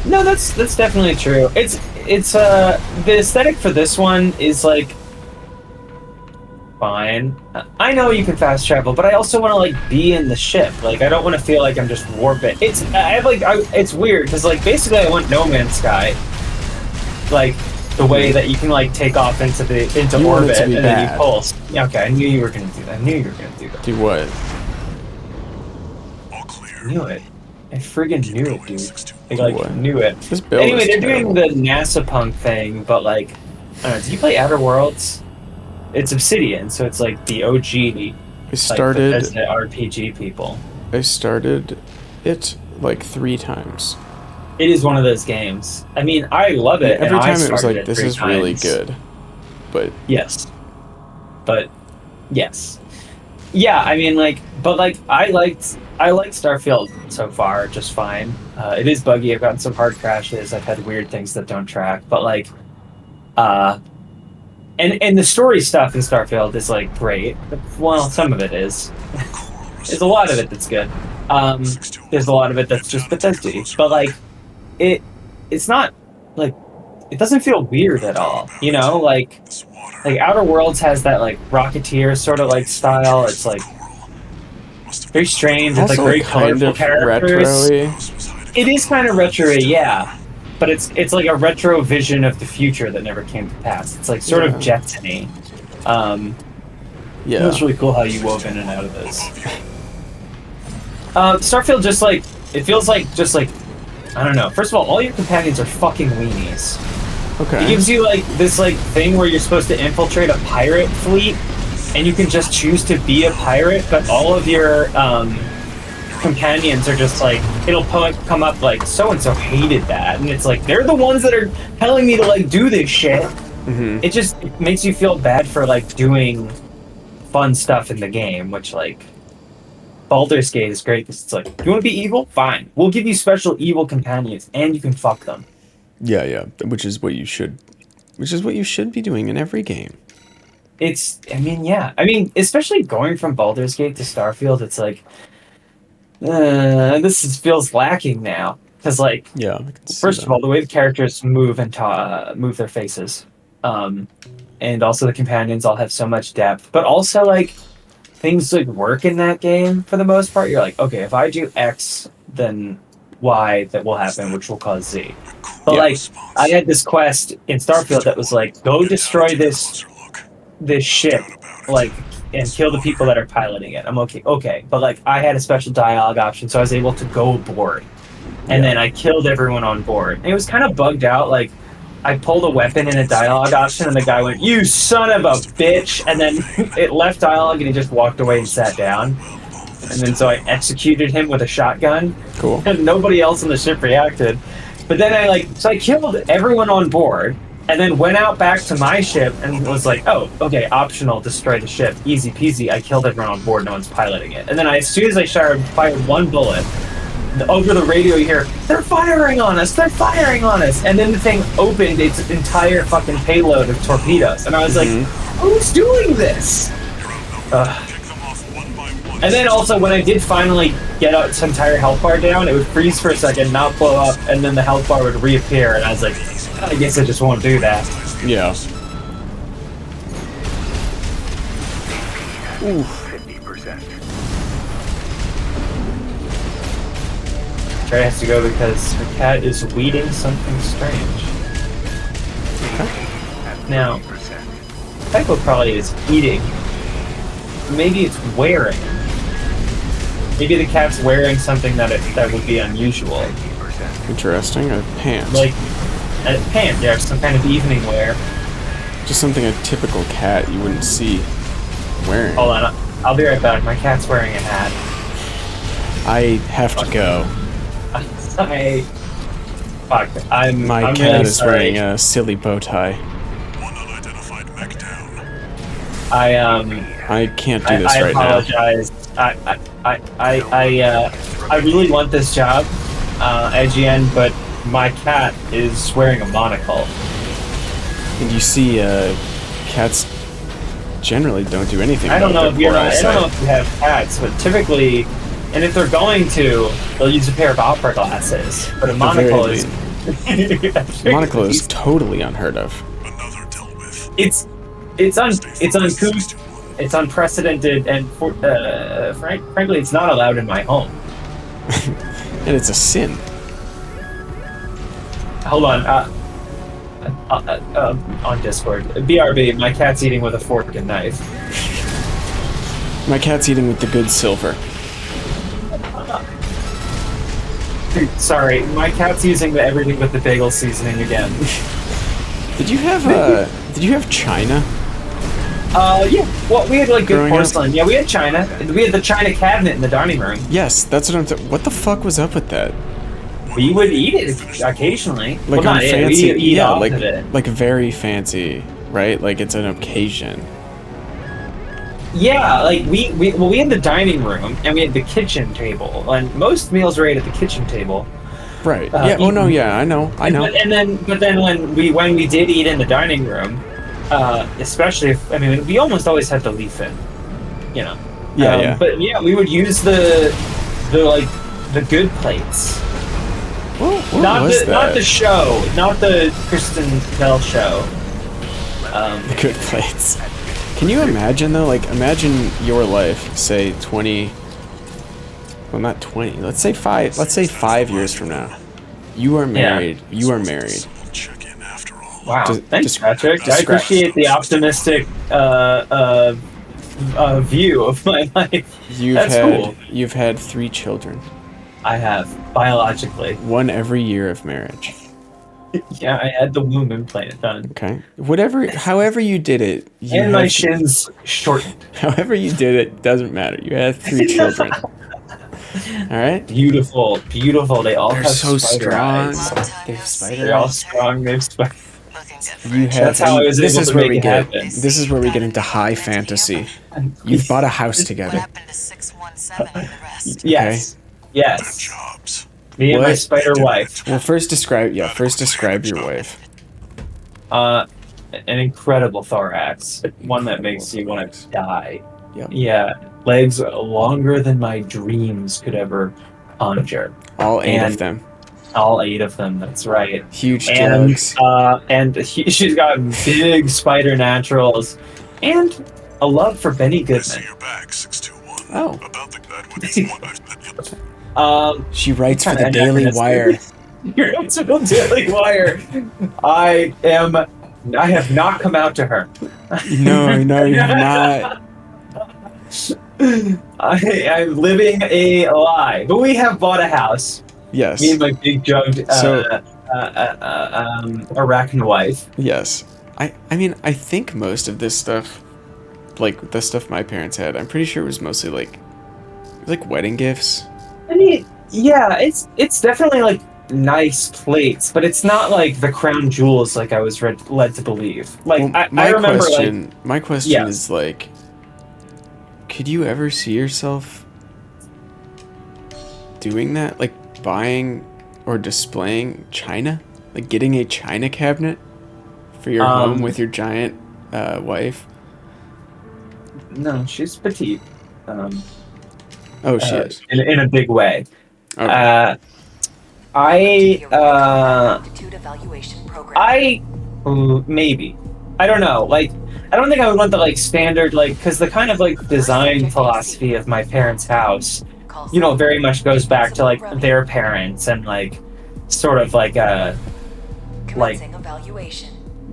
No, that's definitely true. It's the aesthetic for this one is like fine. I know you can fast travel, but I also want to like be in the ship. Like I don't want to feel like I'm just warping. It's weird because like basically I want No Man's Sky. Like the way that you can like take off into You want it orbit to and be then you bad. pulse. Yeah, okay, I knew you were gonna do that. Do what? All clear. I knew it. I friggin' knew it, dude. I What? knew it. This build Anyway, is they're terrible. doing the NASA punk thing, but like, I don't know, did you play Outer Worlds? It's Obsidian, so it's like the OG I started Bethesda RPG people. I started it like 3 times. It is one of those games. I mean, I love it. Every and I time it was started like, this 3 is really times. good. But Yes. But yes. Yeah, I mean like but like I liked Starfield so far just fine. It is buggy, I've gotten some hard crashes, I've had weird things that don't track, but like and the story stuff in Starfield is like great. Well, some of it is. There's a lot of it that's good. There's a lot of it that's just Bethesda. But like it's not like it doesn't feel weird at all. You know, like Outer Worlds has that like Rocketeer sort of like style. It's like very strange. It's like also very kind colorful of characters. retro-y. It is kind of retro-y, yeah. But it's like a retro vision of the future that never came to pass. It's like sort of Jetsony. It Yeah. was really cool how you wove in and out of this. Starfield just like it feels like just like I don't know. First of all your companions are fucking weenies. It Okay. gives you like this like thing where you're supposed to infiltrate a pirate fleet, and you can just choose to be a pirate, but all of your companions are just like it'll come up like so and so hated that, and it's like they're the ones that are telling me to like do this shit. Mhm. It just makes you feel bad for like doing fun stuff in the game, which like Baldur's Gate is great because it's like you want to be evil, fine, we'll give you special evil companions and you can fuck them. Yeah, which is what you should be doing in every game. I mean, especially going from Baldur's Gate to Starfield, it's like, feels lacking now. Because, like, Yeah. I can see first that. of all, the way the characters move and move their faces, and also the companions all have so much depth, but also, like, things, like, work in that game for the most part. You're like, okay, if I do X, then Y that will happen, which will cause Z. But, Yeah. like, I had this quest in Starfield that was like, go destroy this ship, like, and kill the people that are piloting it. I'm okay. But like, I had a special dialogue option, so I was able to go aboard, and then I killed everyone on board. And it was kind of bugged out. Like, I pulled a weapon in a dialogue option, and the guy went, "You son of a bitch!" And then it left dialogue, and he just walked away and sat down. And then so I executed him with a shotgun, Cool. and nobody else on the ship reacted. But then I killed everyone on board, and then went out back to my ship and was like, oh, okay, optional, destroy the ship. Easy peasy. I killed everyone on board, no one's piloting it. And then as soon as I fired one bullet, over the radio you hear, they're firing on us! And then the thing opened its entire fucking payload of torpedoes. And I was like, who's doing this? And then also, when I did finally get its entire health bar down, it would freeze for a second, not blow up, and then the health bar would reappear, and I was like, I guess I just won't do that. Yeah. 50%. Trey has to go because her cat is weeding something strange. Now, Tycho probably is eating. Maybe it's wearing. Maybe the cat's wearing something that would be unusual. Interesting. A pant. Like a pant, yeah, some kind of evening wear. Just something a typical cat you wouldn't see wearing. Hold on, I'll be right back. My cat's wearing a hat. I have to go. Fuck. I'm My I'm cat really is sorry. wearing a silly bow tie. One unidentified mech down. I can't do this I right now. apologize. I really want this job, IGN, but my cat is wearing a monocle. And you see, cats generally don't do anything. I don't know about if their poor I don't know eyesight. if you have cats, but typically, and if they're going to, they'll use a pair of opera glasses. But a At the very monocle is. Monocle is totally unheard of. Another dealt with. It's uncouth. It's unprecedented, and frankly, it's not allowed in my home. And it's a sin. Hold on. On Discord, BRB. My cat's eating with a fork and knife. My cat's eating with the good silver. Sorry, my cat's using the everything but the bagel seasoning again. Did you have China? Yeah. Well, we had like good Growing up? porcelain. Yeah, we had china. We had the china cabinet in the dining room. Yes, that's what I'm. What the fuck was up with that? We would eat it occasionally. Like well, on not it. fancy, We'd eat yeah, off like of it. very fancy, right? Like it's an occasion. Yeah, like we had the dining room and we had the kitchen table, and most meals were ate at the kitchen table. Right. Yeah. Oh no. Yeah. I know. I know. But then when we did eat in the dining room, especially if we almost always had the leaf in, you know. Yeah. Yeah. But yeah, we would use the good plates. What Not was the that? not the show, not the Kristen Bell show. The good plates. Can you imagine though? Like, imagine your life, say 20. Well, not 20. Let's say 5. Let's say 5 years from now. You are married. You are married. We'll check in after all. Wow, thanks, describe- Patrick. I describe- appreciate the optimistic view of my life. That's cool. You've had 3 children. I have biologically. 1 every year of marriage. Yeah, I had the womb implant done, Okay. However you did it. You and my had- shins shortened. However you did it doesn't matter. You had 3 children. All right. Beautiful, beautiful. They all They're have so spider strong. eyes. They have spider They're all eyes. strong. They have spider. You have. That's how I was this able is to where make we it get. happen. This is where we get into high fantasy. You've bought a house together. happened to 617 and the rest? Yes, yes. Jobs. Me and my What? spider wife. Well, first describe your wife. An incredible thorax, one that makes you want to die. Yep. Yeah, legs longer than my dreams could ever conjure. All 8 And- of them. All 8 of them. That's right. Huge And jugs. she's got big spider naturals, and a love for Benny I see Goodman. your bag, 621. Oh. About the that one is the one I've been She writes for kinda the Daily anachronistic. Wire. You're into Daily Wire. I have not come out to her. No, you're not. I'm living a lie. But we have bought a house. Yes. Me and my big jugged arachne wife. Yes. I mean, I think most of this stuff, like the stuff my parents had, I'm pretty sure it was mostly like wedding gifts. I mean, yeah, it's definitely like nice plates, but it's not like the crown jewels like I was led to believe. Like Well, I remember my question Yeah. is like, could you ever see yourself doing that? Like buying or displaying china? Like getting a china cabinet for your home with your giant wife? no, she's petite. Oh, she is. In a big way. Okay. Aptitude evaluation program. Maybe. I don't know. Like, I don't think I would want the like standard because the kind of like design philosophy of my parents' house, very much goes back to like their parents and like sort of like a Commencing evaluation.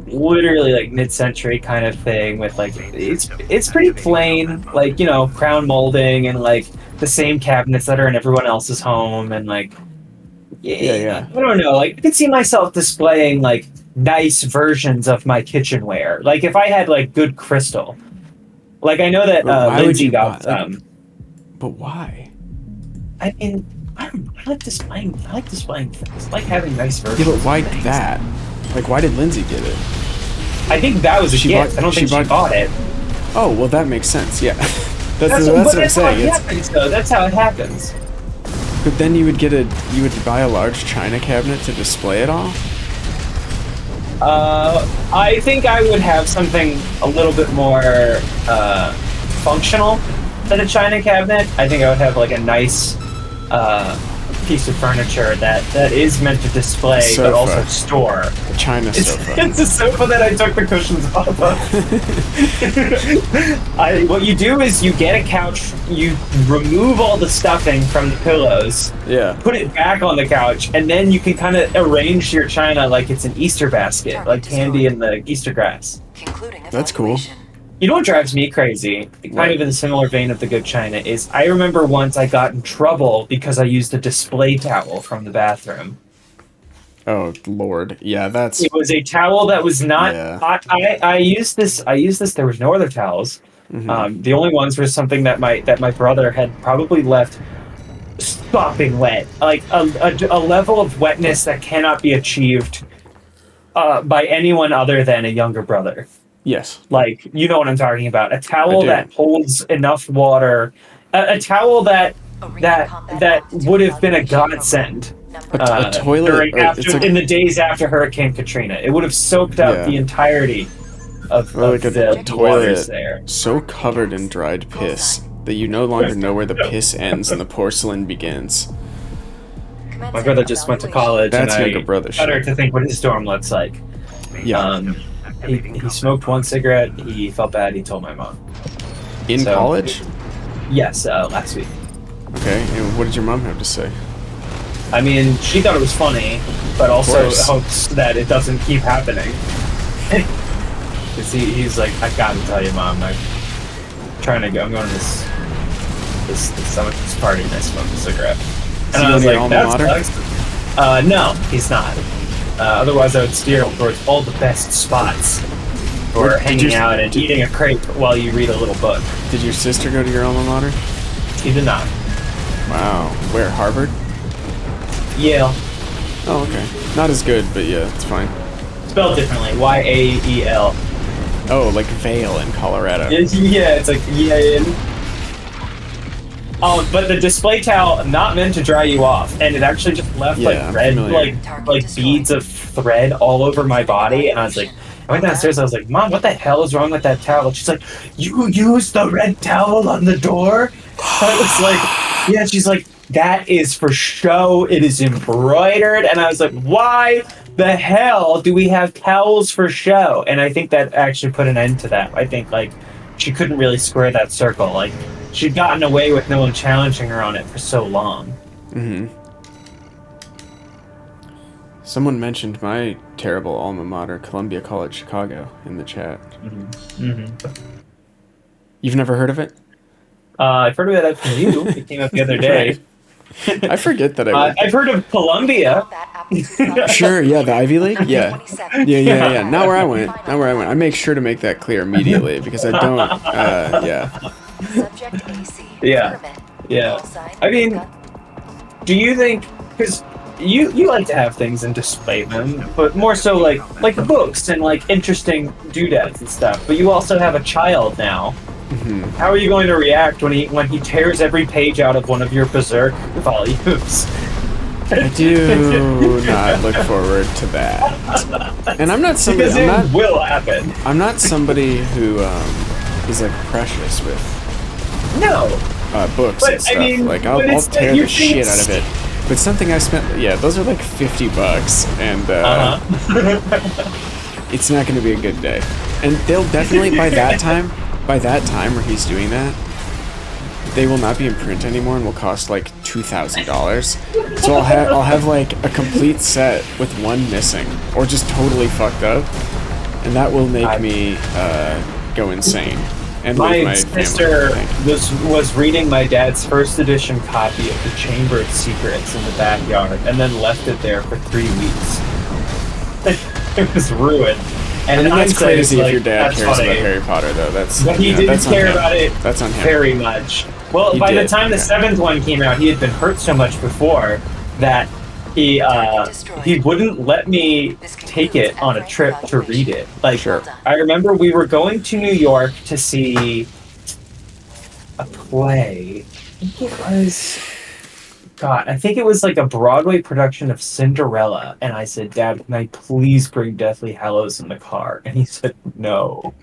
literally like mid-century kind of thing with like it's pretty plain, like crown molding and like the same cabinets that are in everyone else's home and like Yeah. I don't know, like I could see myself displaying like nice versions of my kitchenware, like if I had like good crystal Like I know that But why would Lindsay you got buy- But why? I mean, I like displaying. I like displaying things. I like having nice versions. Yeah, but why of things. that? Like, why did Lindsay get it? I think that was a She gift. bought- I don't think she she bought- bought it. Oh, well, that makes sense. Yeah, that's but what I'm that's how saying. it It's, happens, though. That's how it happens. but then you would buy a large china cabinet to display it all. I think I would have something a little bit more functional than a china cabinet. I think I would have like a nice piece of furniture that is meant to display but Sofa. also store. A china sofa. It's a sofa that I took the cushions off of. What you do is you get a couch, you remove all the stuffing from the pillows, Yeah. put it back on the couch, and then you can kind of arrange your china like it's an Easter basket, like candy in the Easter grass. Concluding That's cool. evaluation. You know what drives me crazy, What? kind of in a similar vein of the good china, is I remember once I got in trouble because I used a display towel from the bathroom. Oh Lord. Yeah, that's. It was a towel that was not. Yeah. I used this. There was no other towels. Mhm. The only ones were something that my brother had probably left sopping wet, like a level of wetness that cannot be achieved by anyone other than a younger brother. Yes. Like, you know what I'm talking about. A I towel do. that holds enough water. A towel that would have been a godsend. A toilet. During or after, it's like, in the days after Hurricane Katrina. It would have soaked up Yeah. the entirety of, Or like a the waters toilet there. so covered in dried piss that you no longer know where the piss ends and the porcelain begins. My brother just went to college, That's and I younger brother better shit. to think what his dorm looks like. Yeah. He smoked one cigarette. He felt bad. He told my mom. In so- college? Yes, last week. Okay. And what did your mom have to say? I mean, she thought it was funny, but also course. hopes that it doesn't keep happening. Because he's like, I gotta tell you, Mom, I'm trying to go. I'm going to this party and I smoked a cigarette. Is And he I was going to your like, alma that's mater? no, he's not. Otherwise, I would steer towards all the best spots for Did hanging you- out and did- eating a crepe while you read a little book. Did your sister go to your alma mater? He did not. Wow. Where? Harvard? Yale. Oh, okay. Not as good, but yeah, it's fine. Spelled differently. Yael. Oh, like Vale in Colorado. Yeah, it's like Yale. But the display towel not meant to dry you off, and it actually just left Yeah, like I'm red, familiar. like beads of thread all over my body, and I was like, I went downstairs. I was like, Mom, what the hell is wrong with that towel? She's like, you used the red towel on the door. I was like, yeah. She's like, that is for show. It is embroidered, and I was like, why the hell do we have towels for show? And I think that actually put an end to that. I think like she couldn't really square that circle. Like she'd gotten away with no one challenging her on it for so long. Mm-hmm. Someone mentioned my terrible alma mater, Columbia College Chicago, in the chat. You've never heard of it? I've heard of it from you. It came up the other day. I forget that I went. I've heard of Columbia. Sure, yeah, the Ivy League? Yeah. Yeah. Not where I went. I make sure to make that clear immediately because I don't, yeah. Subject AC. Yeah. Permit. Yeah. Call sign. I mean, do you think, because you like to have things and display them, but more so like books and like interesting doodads and stuff, but you also have a child now. Mhm. How are you going to react when he tears every page out of one of your Berserk volumes? I do not look forward to that. And I'm not somebody. Because it will happen. I'm not somebody who is like precious with No. books But, and stuff. I mean, like but I'll it's tear like the your shit things- out of it. But something I spent, yeah, those are like $50, and it's not going to be a good day. And they'll definitely by that time where he's doing that, they will not be in print anymore and will cost like $2,000. So I'll have like a complete set with one missing or just totally fucked up, and that will make me go insane. And leave My family, sister I think. was reading my dad's first edition copy of The Chamber of Secrets in the backyard, and then left it there for 3 weeks. It was ruined. And I mean, that's hindsight, crazy it's if your like, dad that's cares funny. about Harry Potter, though. That's But he you know, didn't that's on care him. about it That's on him. very much. Well, He by the did, time the okay. 7th one came out, he had been hurt so much before that he wouldn't let me take it on a trip to read it. Like, Sure. I remember we were going to New York to see a play. I think it was. God, I think it was like a Broadway production of Cinderella, and I said, "Dad, can I please bring Deathly Hallows in the car?" And he said, "No."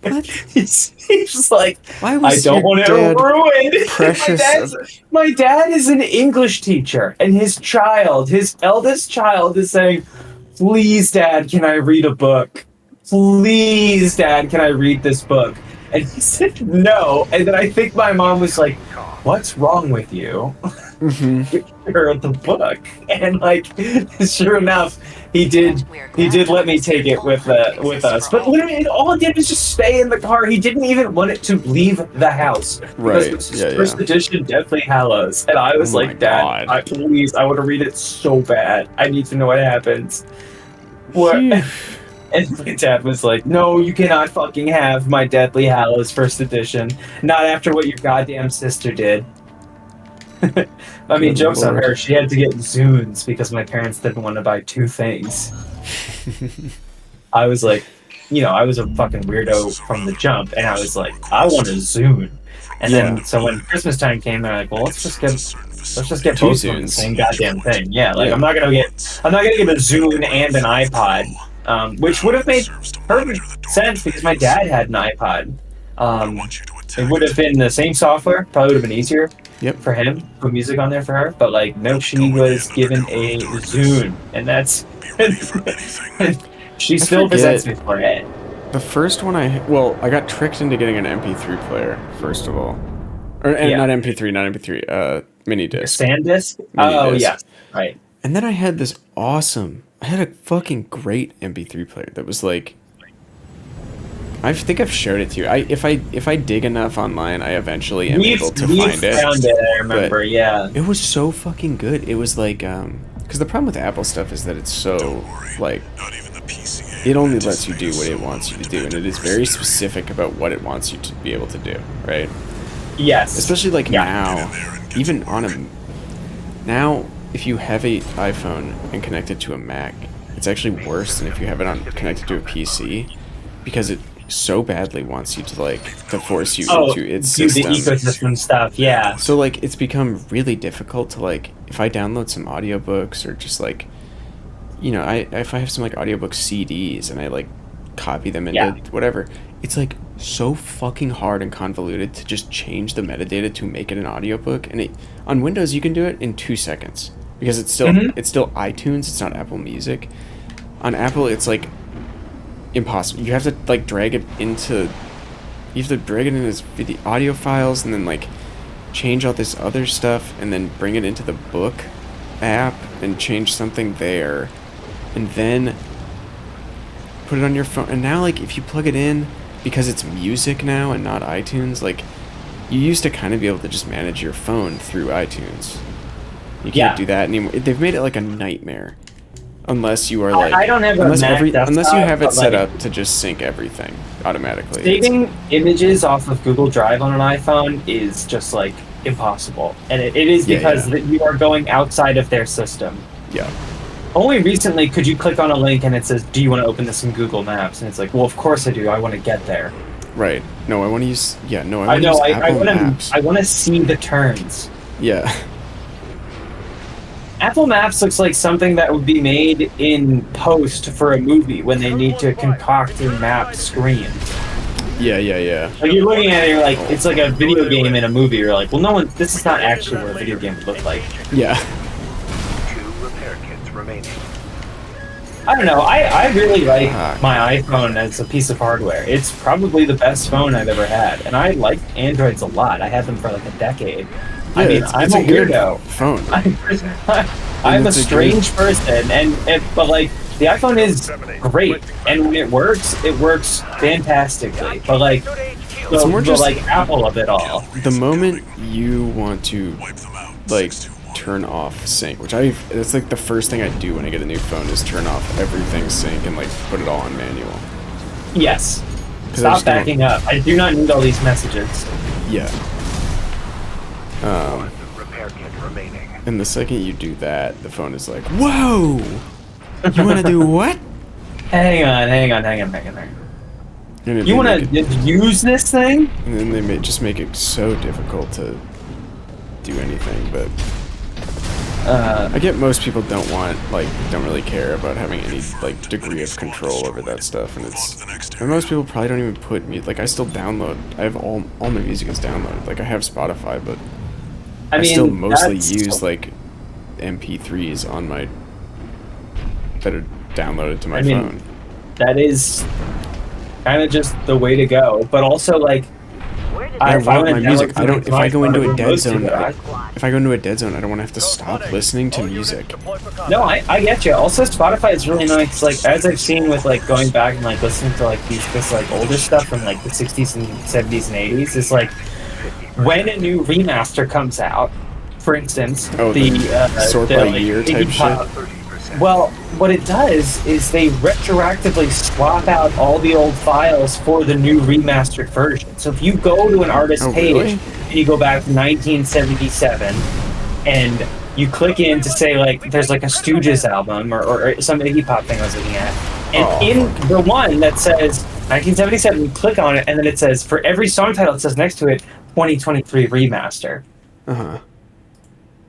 What? He's like, Why I was don't your want to dad ruin. precious? My dad is an English teacher, and his eldest child, is saying, "Please, Dad, can I read a book? Please, Dad, can I read this book?" And he said no. And then I think my mom was like, "What's wrong with you?" Or the book, and like, sure enough, he did let me take it with us. But literally, all it did was just stay in the car. He didn't even want it to leave the house. Right, Because it was his yeah, first yeah. edition Deathly Hallows, and I was Oh my like, "Dad, God. please, I want to read it so bad. I need to know what happens." What? And my dad was like, "No, you cannot fucking have my Deathly Hallows first edition. Not after what your goddamn sister did." I mean, Good joke's on lord. her. She had to get Zunes because my parents didn't want to buy 2 things. I was like, I was a fucking weirdo from the jump, and I was like, I want a Zune. And Yeah. then, so when Christmas time came, they're like, well, let's just get 2 both of them the Zunes. same goddamn thing. Yeah, like Yeah. I'm not gonna get a Zune and an iPod, which would have made perfect sense because my dad had an iPod. It would have been the same software, probably would have been easier. Yep. For him, put music on there for her, but like, no, she was given a Zune, and that's she still forget. presents me for it. The first one I got tricked into getting an MP3 player first of all, Yeah. not MP3, mini disc. SanDisk? Mini Oh, disc. yeah, right. And then I had a fucking great MP3 player that was like, I think I've showed it to you. If I dig enough online, I eventually am able to find it. Found it, I remember, But yeah. It was so fucking good. It was like, because the problem with Apple stuff is that it's so like, Not even the PCA. it only lets you do what it wants you to do, and it is very specific about what it wants you to be able to do, right? Yes. Especially like Yeah. now, even on now, if you have a iPhone and connect it to a Mac, it's actually worse than if you have it connected to a PC, because it so badly wants you to force you into its do the system. ecosystem stuff, yeah. So like it's become really difficult to like, if I download some audiobooks or just like, if I have some like audiobook CDs and I like copy them into whatever, it's like so fucking hard and convoluted to just change the metadata to make it an audiobook. And on Windows you can do it in 2 seconds because it's still iTunes, it's not Apple Music. On Apple it's like impossible. You have to like drag it into as video audio files and then like change all this other stuff and then bring it into the book app and change something there and then put it on your phone. And now like if you plug it in, because it's music now and not iTunes, like you used to kind of be able to just manage your phone through iTunes. You can't do that anymore. They've made it like a nightmare. Unless you are like, I don't have a unless Mac unless you desktop, have it but, set like, up to just sync everything automatically. Saving images off of Google Drive on an iPhone is just like impossible, and it is because that you are going outside of their system. Yeah. Only recently could you click on a link and it says, "Do you want to open this in Google Maps?" And it's like, well, of course I do. I want to get there. Right. No, I want to use. Yeah. No, I know. I Apple want Maps. to. I want to see the turns. Yeah. Apple Maps looks like something that would be made in post for a movie when they need to concoct a map screen. Yeah. Like you're looking at it, you're like, it's like a video game in a movie. You're like, well, this is not actually what a video game would look like. Yeah. 2 repair kits remaining. I don't know. I really like Fuck. my iPhone as a piece of hardware. It's probably the best phone I've ever had, and I like Androids a lot. I had them for like a decade. I mean, I'm it's a good weirdo. phone. I'm a it's a strange person, but like the iPhone is great, and when it works fantastically. But like, It's more just like Apple of it all. The moment you want to Wipe them out. like 621. turn off sync, it's like the first thing I do when I get a new phone is turn off everything sync and like put it all on manual. Yes. 'Cause I Stop just don't- backing up. I do not need all these messages. Yeah. One repair kit remaining. And the second you do that, the phone is like, whoa! You want to do what? Hang on. And You want to use this thing? And then they just make it so difficult to do anything, but I get most people don't really care about having any like degree of control over that stuff, and most people probably don't even put me like I still download. I have all my music is downloaded. Like I have Spotify, but I mean, still mostly that's- use like MP3s on my that are downloaded to my I mean, phone. That is kind of just the way to go. But also, like, I if I want wanna my music. download I don't. If I go something into a from dead most zone, people, if I go into a dead zone, I don't want to have to stop listening to music. No, I get you. Also, Spotify is really nice. Like, as I've seen with like going back and like listening to like this like older stuff from like the 60s and 70s and 80s, is like when a new remaster comes out, for instance, Oh, the sort by year type Iggy Pop- shit? Well, what it does is they retroactively swap out all the old files for the new remastered version. So if you go to an artist's Oh, page really? and you go back to 1977 and you click in to say like there's like a Stooges album or some Iggy Pop thing I was looking at, and in the one that says 1977, you click on it and then it says for every song title it says next to it 2023 remaster.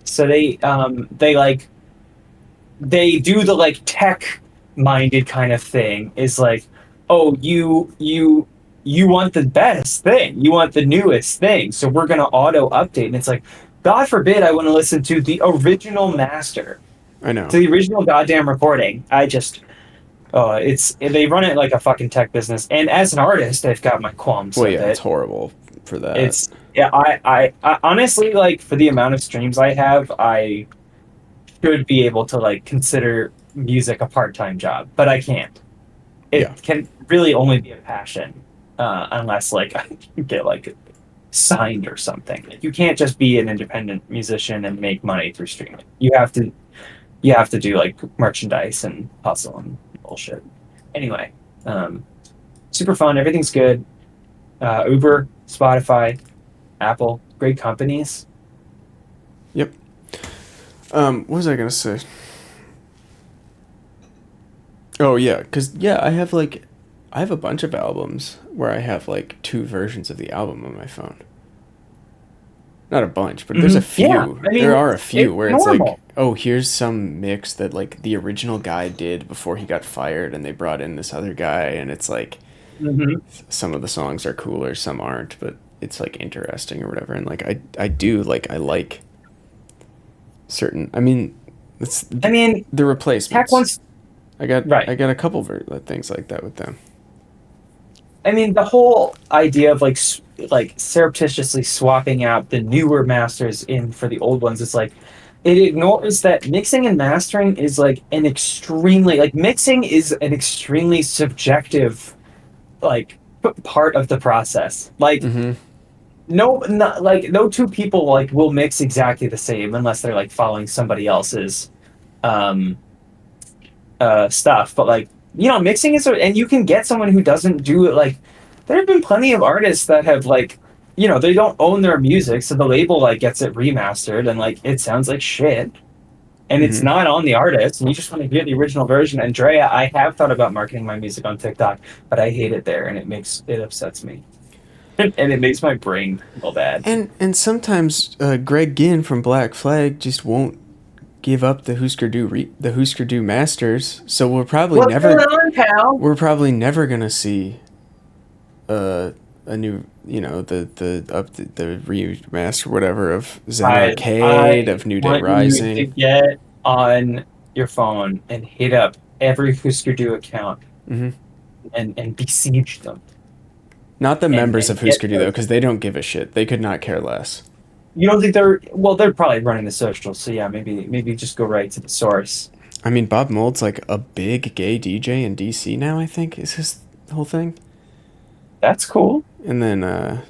So they do the like tech minded kind of thing, is like, oh, you want the best thing, you want the newest thing, so we're going to auto update. And it's like, god forbid I want to listen to the original master, I know. to the original goddamn recording. They run it like a fucking tech business, and as an artist I've got my qualms Well, with yeah, it. it's horrible for that. I honestly, like, for the amount of streams I have, I should be able to like consider music a part-time job, but I can't. It can really only be a passion, unless like I get like signed or something. You can't just be an independent musician and make money through streaming. You have to do like merchandise and hustle and bullshit. Anyway, super fun. Everything's good. Uber, Spotify, Apple, great companies. Yep. What was I gonna say? Oh yeah, I have a bunch of albums where I have like 2 versions of the album on my phone. Not a bunch, but there's a few. Yeah, I mean, there are a few where it's normal. like, oh, here's some mix that like the original guy did before he got fired, and they brought in this other guy, and it's like some of the songs are cooler, some aren't, but it's like interesting or whatever. And like I like certain. I mean, the replacements. Tech wants. I got Right. I got a couple things like that with them. I mean, the whole idea of like surreptitiously swapping out the newer masters in for the old ones is like, it ignores that mixing and mastering is like mixing is an extremely subjective like part of the process. Like no two people like will mix exactly the same unless they're like following somebody else's stuff. But like, you know, mixing is, and you can get someone who doesn't do it. Like, there have been plenty of artists that have like, you know, they don't own their music, so the label like gets it remastered and like it sounds like shit, and it's not on the artist, and you just want to hear the original version. Andrea, I have thought about marketing my music on TikTok, but I hate it there, and it upsets me, and it makes my brain feel bad. And sometimes Greg Ginn from Black Flag just won't give up the Husker Du masters, so we're probably What's going on, pal? we're probably never gonna see a new, you know, the remaster whatever of Zen Arcade, of New Day want Rising. you to get on your phone and hit up every Husker Du account and besiege them. Not the members and of Husker get Du though, those. because they don't give a shit. They could not care less. You don't think they're probably running the socials, so yeah, maybe just go right to the source. I mean, Bob Mold's like a big gay DJ in DC now, I think, is his whole thing. That's cool. And then I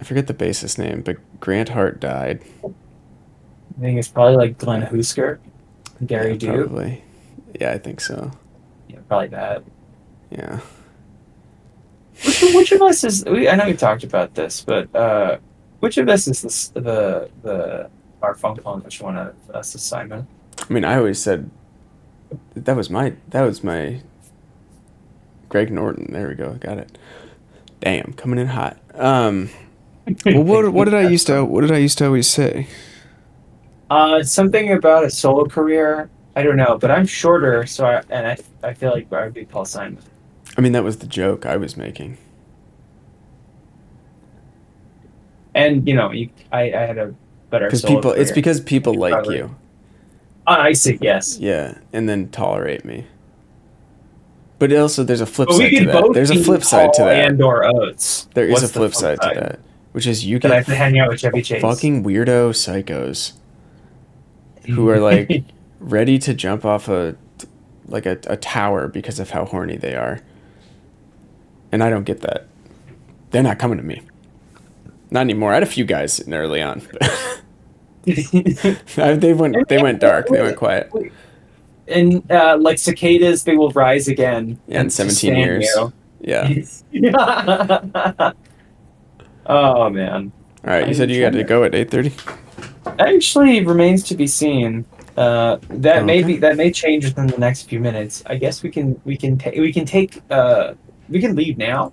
I forget the bassist name, but Grant Hart died. I think it's probably like Glenn Husker, Gary Yeah, Duke. probably. Yeah, I think so. Yeah, probably that. Yeah. Which of us is? I know we talked about this, but which of us is the our phone call? And which one of us is Simon? I mean, I always said that was my Greg Norton. There we go. Got it. Damn, coming in hot. Well, what did I used to always say? Something about a solo career. I don't know, but I'm shorter, so I feel like I would be Paul Simon. I mean, that was the joke I was making. And I had a better Because solo people, it's career. because people like Probably. you. I see. Yes. Yeah, and then tolerate me. But also, there's a flip But we side to could that. both There's a be flip side to Paul that. and/or Oates. There is What's a the flip side to that, which is you That I have get to hang out with Chevy Chase. fucking weirdo psychos who are like ready to jump off a tower because of how horny they are. And I don't get that. They're not coming to me. Not anymore. I had a few guys sitting early on. They went dark. They went quiet. And like cicadas, they will rise again. Yeah, in and 17 sustain years. you. Yeah. Oh man. All right. You said you got to go at 8:30. Actually, remains to be seen. That Okay. that may change within the next few minutes. I guess we can leave now.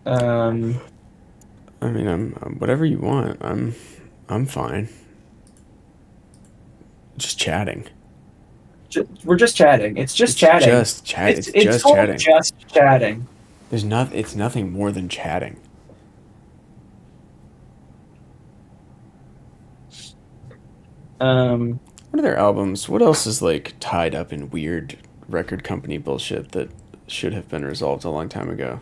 I mean, I'm whatever you want. I'm fine. Just chatting. We're just chatting. It's just chatting. Just chat. It's just all chatting. just chatting. It's nothing more than chatting. What other albums? What else is like tied up in weird record company bullshit that should have been resolved a long time ago?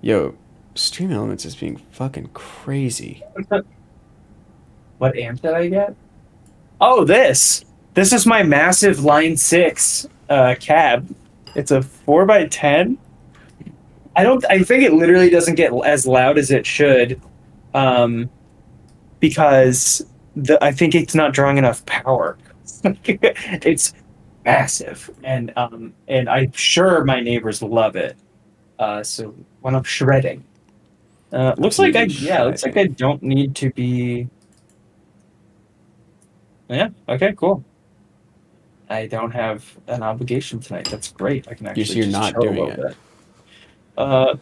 Yo, Stream Elements is being fucking crazy. What amp did I get? Oh, this is my massive Line 6 cab. It's a 4x10. I think it literally doesn't get as loud as it should, because I think it's not drawing enough power. It's massive, and I'm sure my neighbors love it. So when I'm shredding, looks like I don't need to be. Yeah. Okay. Cool. I don't have an obligation tonight. That's great. I can actually. You're just not chill a doing little it. bit.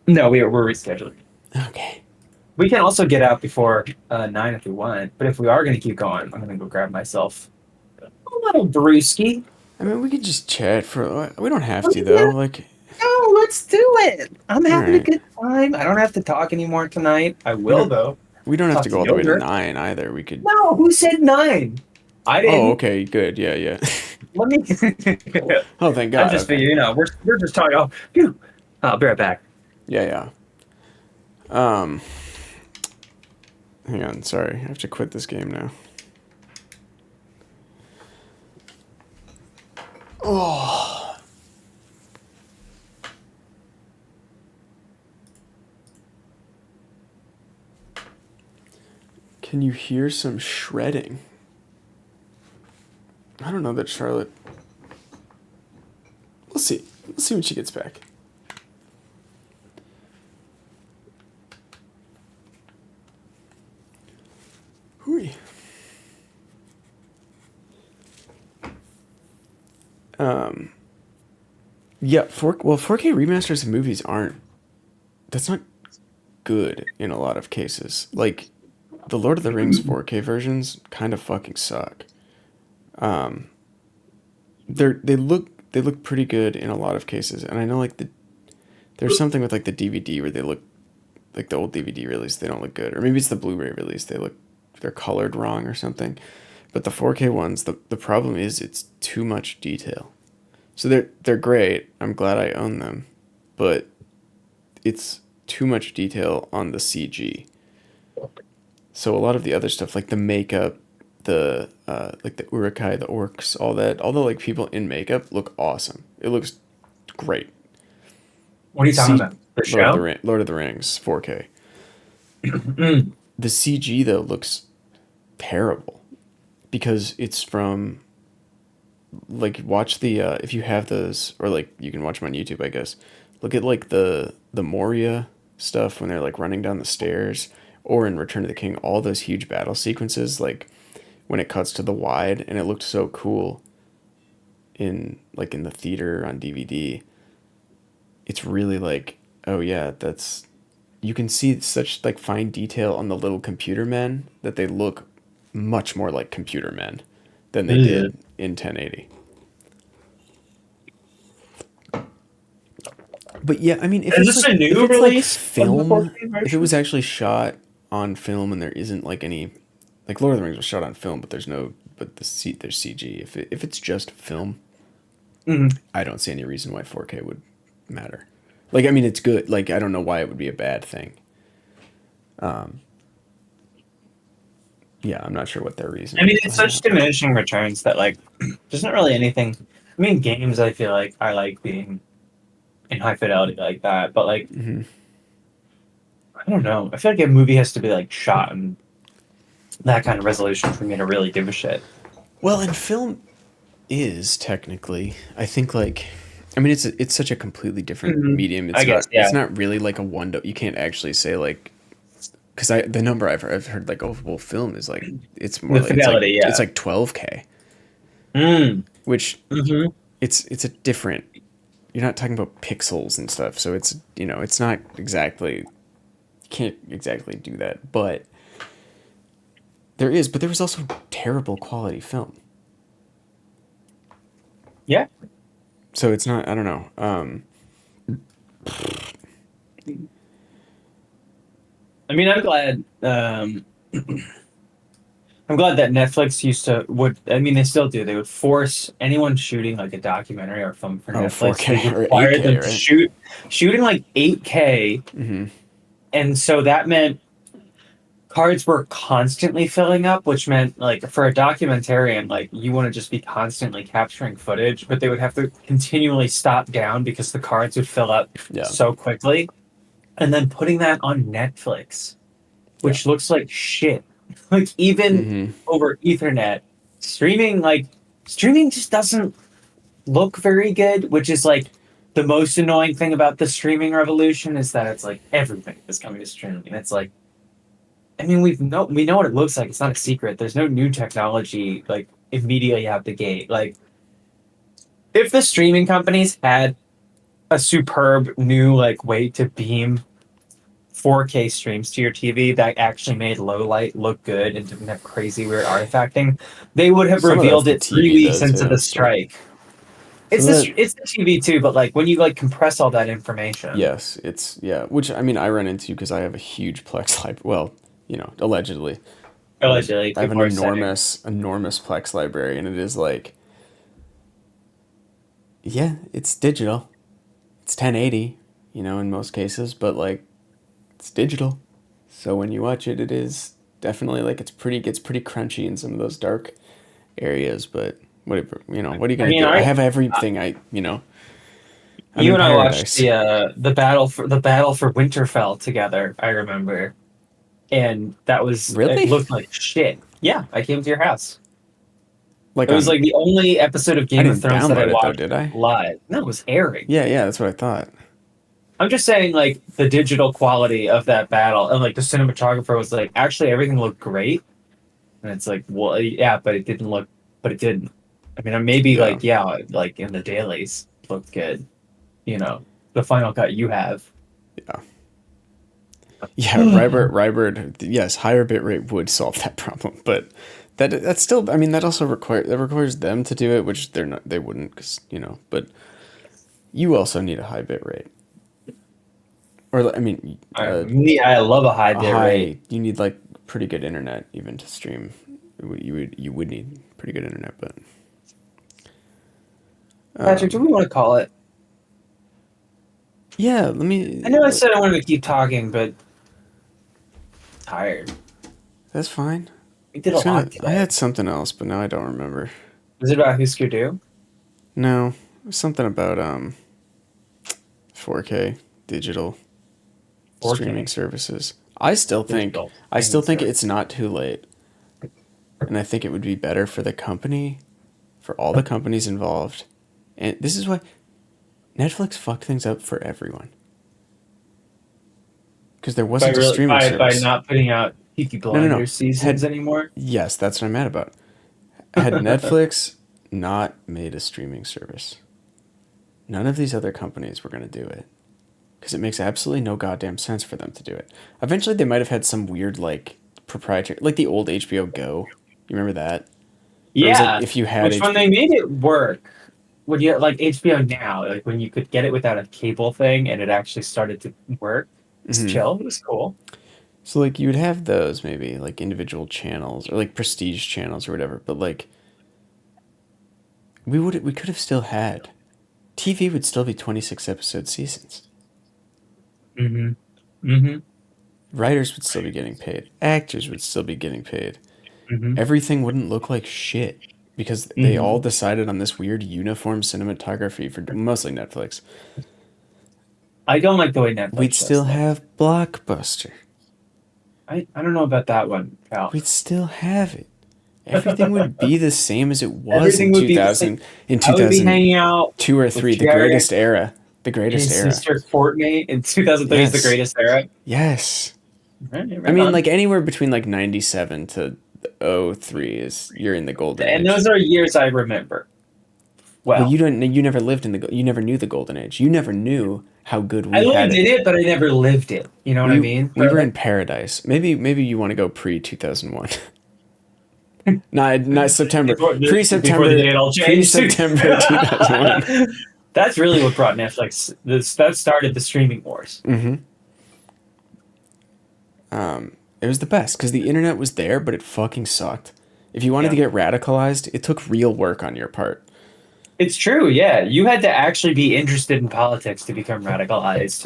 No, we're rescheduling. Okay. We can also get out before 9 if we want. But if we are going to keep going, I'm going to go grab myself a little brewski. I mean, we could just chat for. We don't have to though. Like. No, let's do it. I'm having a Alright. good time. I don't have to talk anymore tonight. I will though. We don't have Talk to to go all the way to Yogurt. 9 either. We could. No, who said 9? I didn't. Oh, okay, good. Yeah, yeah. Let me. Oh, thank I God. just okay. figure, we're just talking. Oh, phew. I'll be right back. Yeah, yeah. Hang on. Sorry, I have to quit this game now. Oh. Can you hear some shredding? I don't know that Charlotte. We'll see. We'll see when she gets back. Hooey. Yeah, 4K remasters of movies aren't. That's not good in a lot of cases. Like, the Lord of the Rings 4K versions kind of fucking suck. They look pretty good in a lot of cases, and I know like there's something with like the DVD where they look like the old DVD release, they don't look good, or maybe it's the Blu-ray release, they're colored wrong or something. But the 4K ones, the problem is it's too much detail. So they're great. I'm glad I own them, but it's too much detail on the CG. So a lot of the other stuff, like the makeup, the like the Urukai, the orcs, all the like people in makeup look awesome. It looks great. What are you talking C- about? The show? Lord of the Rings 4K. The CG though looks terrible because it's from like watch the if you have those or like you can watch them on YouTube I guess. Look at like the Moria stuff when they're like running down the stairs or in Return of the King all those huge battle sequences like when it cuts to the wide and it looked so cool in like in the theater on DVD. It's really like oh yeah, that's you can see such like fine detail on the little computer men that they look much more like computer men than they did in 1080. But yeah, I mean, if Is it's this like, a new if it's release like of the film, 4K if it version? was actually shot on film and there isn't like any, like Lord of the Rings was shot on film, but there's no, but there's CG. If it's just film, I don't see any reason why 4K would matter. Like, I mean, it's good. Like, I don't know why it would be a bad thing. Yeah, I'm not sure what their reason. I mean, is it's behind such that. diminishing returns that like there's not really anything. I mean, games I feel like I like being in high fidelity like that, but like I don't know. I feel like a movie has to be like shot in that kind of resolution for me to really give a shit. Well, and film is technically, I think like, I mean, it's such a completely different medium. It's I guess, not yeah. it's not really like a one. You can't actually say like, because the number I've heard like oh well film is like it's more The like fidelity, it's yeah. like 12K, which it's a different. You're not talking about pixels and stuff, so it's it's not exactly you can't exactly do that, but there was also terrible quality film. Yeah. So it's not. I don't know. I mean, I'm glad. I'm glad that Netflix I mean, they still do. They would force anyone shooting like a documentary or film for Netflix. 4K They or required 8K, them to right? shooting like 8K, and so that meant cards were constantly filling up, which meant like for a documentarian, like you want to just be constantly capturing footage, but they would have to continually stop down because the cards would fill up Yeah. so quickly, and then putting that on Netflix, which looks like shit. Like even over Ethernet, streaming just doesn't look very good, which is like the most annoying thing about the streaming revolution is that it's like everything is coming to streaming. And it's like I mean we know what it looks like. It's not a secret. There's no new technology like immediately out the gate. Like if the streaming companies had a superb new like way to beam 4K streams to your TV that actually made low light look good and didn't have crazy weird artifacting, they would have Some of revealed that's the it 3 TV weeks does, into yeah, the but- strike. So It's the TV too, but like when you like compress all that information. Yes, it's which I mean I run into because I have a huge Plex library. Well, allegedly. Allegedly, I have an people are saying. enormous Plex library, and it is like, yeah, it's digital. It's 1080, in most cases, but like, it's digital. So when you watch it, it is definitely like gets pretty crunchy in some of those dark areas. But whatever, what are you gonna mean, do? I I- have everything. I'm You in and I paradise. watched the battle for Winterfell together. I remember, and that was Really? It looked like shit. Yeah, I came to your house. Like It was on- like the only episode of Game of didn't Thrones that I download it, though, watched did I? live. No, it was airing. yeah, that's what I thought. I'm just saying, like, the digital quality of that battle and, like, the cinematographer was like, actually, everything looked great. And it's like, well, yeah, but it didn't. I mean, maybe, Yeah. like, yeah, like, in the dailies, it looked good. The final cut you have. Yeah, Rybird, yes, higher bitrate would solve that problem, but that's still, I mean, that requires them to do it, which they wouldn't, because, but you also need a high bitrate. Or, I mean, Me, I love a high bit rate. you need, like, pretty good internet even to stream. You would need pretty good internet, but... Patrick, do we want to call it? Yeah, let me... I know I said I wanted to keep talking, but I'm tired. That's fine. We did a lot I today. had something else, but now I don't remember. Was it about Husker Du? No, it was something about 4K digital 4K. streaming services. I still think Digital it's not too late. And I think it would be better for the company, for all the companies involved. And this is why Netflix fucked things up for everyone. Because there wasn't a streaming by service. not putting out Peaky Blinders No. seasons anymore. Yes, that's what I'm mad about. Had Netflix not made a streaming service, none of these other companies were going to do it. Because it makes absolutely no goddamn sense for them to do it. Eventually, they might have had some weird, like, proprietary... Like the old HBO Go. You remember that? Or was Yeah. it if you had Which when they made it work, when you like HBO Now, like when you could get it without a cable thing and it actually started to work, it's chill. It was cool. So, like, you would have those, maybe, like, individual channels, or, like, prestige channels or whatever, but, like, we could have still had... TV would still be 26-episode seasons. Writers would still be getting paid. Actors would still be getting paid. Everything wouldn't look like shit, because they all decided on this weird uniform cinematography for mostly Netflix. I don't like the way Netflix We'd does still that. have Blockbuster. I don't know about that one, pal. We'd still have it. Everything would be the same as it was Everything in would be the 2000, same. in I would be hanging 2002 out or with 3, the Jared greatest era. The and greatest his era. sister Fortnite in 2003 is Yes. the greatest era. Yes. Right, I right mean, on. like, anywhere between, like, 97 to 03 is, you're in the golden age. And those are years I remember. Well, You never lived in you never knew the golden age. You never knew how good we I had lived it. in it, but I never lived it. You know what I mean? We were in paradise. Maybe you want to go pre 2001. not September. Before the- Pre before the day it September. all Pre changed. September 2001. That's really what brought Netflix. That started the streaming wars. It was the best because the internet was there, but it fucking sucked. If you wanted to Yeah. get radicalized, it took real work on your part. It's true, yeah. You had to actually be interested in politics to become radicalized.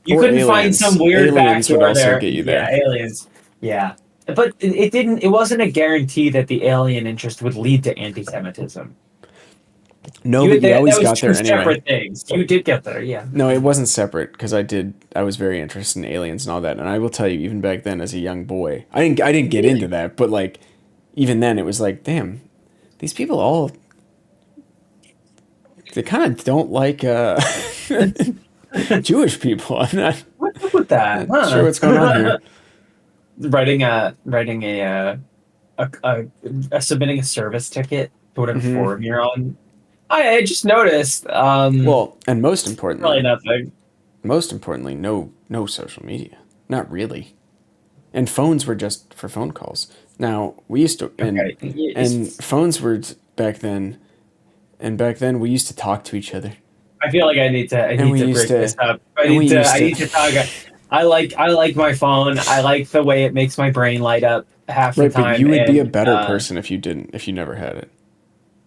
You Or couldn't find aliens. some weird Aliens would backdoor also there. get you there. Yeah, aliens. Yeah. But it didn't. It wasn't a guarantee that the alien interest would lead to anti-Semitism. No, but you always got there two anyway. separate things. You did get there, yeah. No, it wasn't separate because I was very interested in aliens and all that. And I will tell you, even back then as a young boy, I didn't get into that, but like, even then it was like, damn, these people all, they kind of don't like Jewish people. I'm not What's up with that? sure what's going on here. Submitting a service ticket to whatever Mm-hmm. forum you're on. I just noticed. Well, and most probably importantly, nothing. no social media. Not really. And phones were just for phone calls. Now, we used to, Okay. and phones were back then, and back then we used to talk to each other. I feel like I need to we break used to- this up. I and we need to used to- talk. I like my phone. I like the way it makes my brain light up half Right, the time. but you would be a and, better person if you never had it.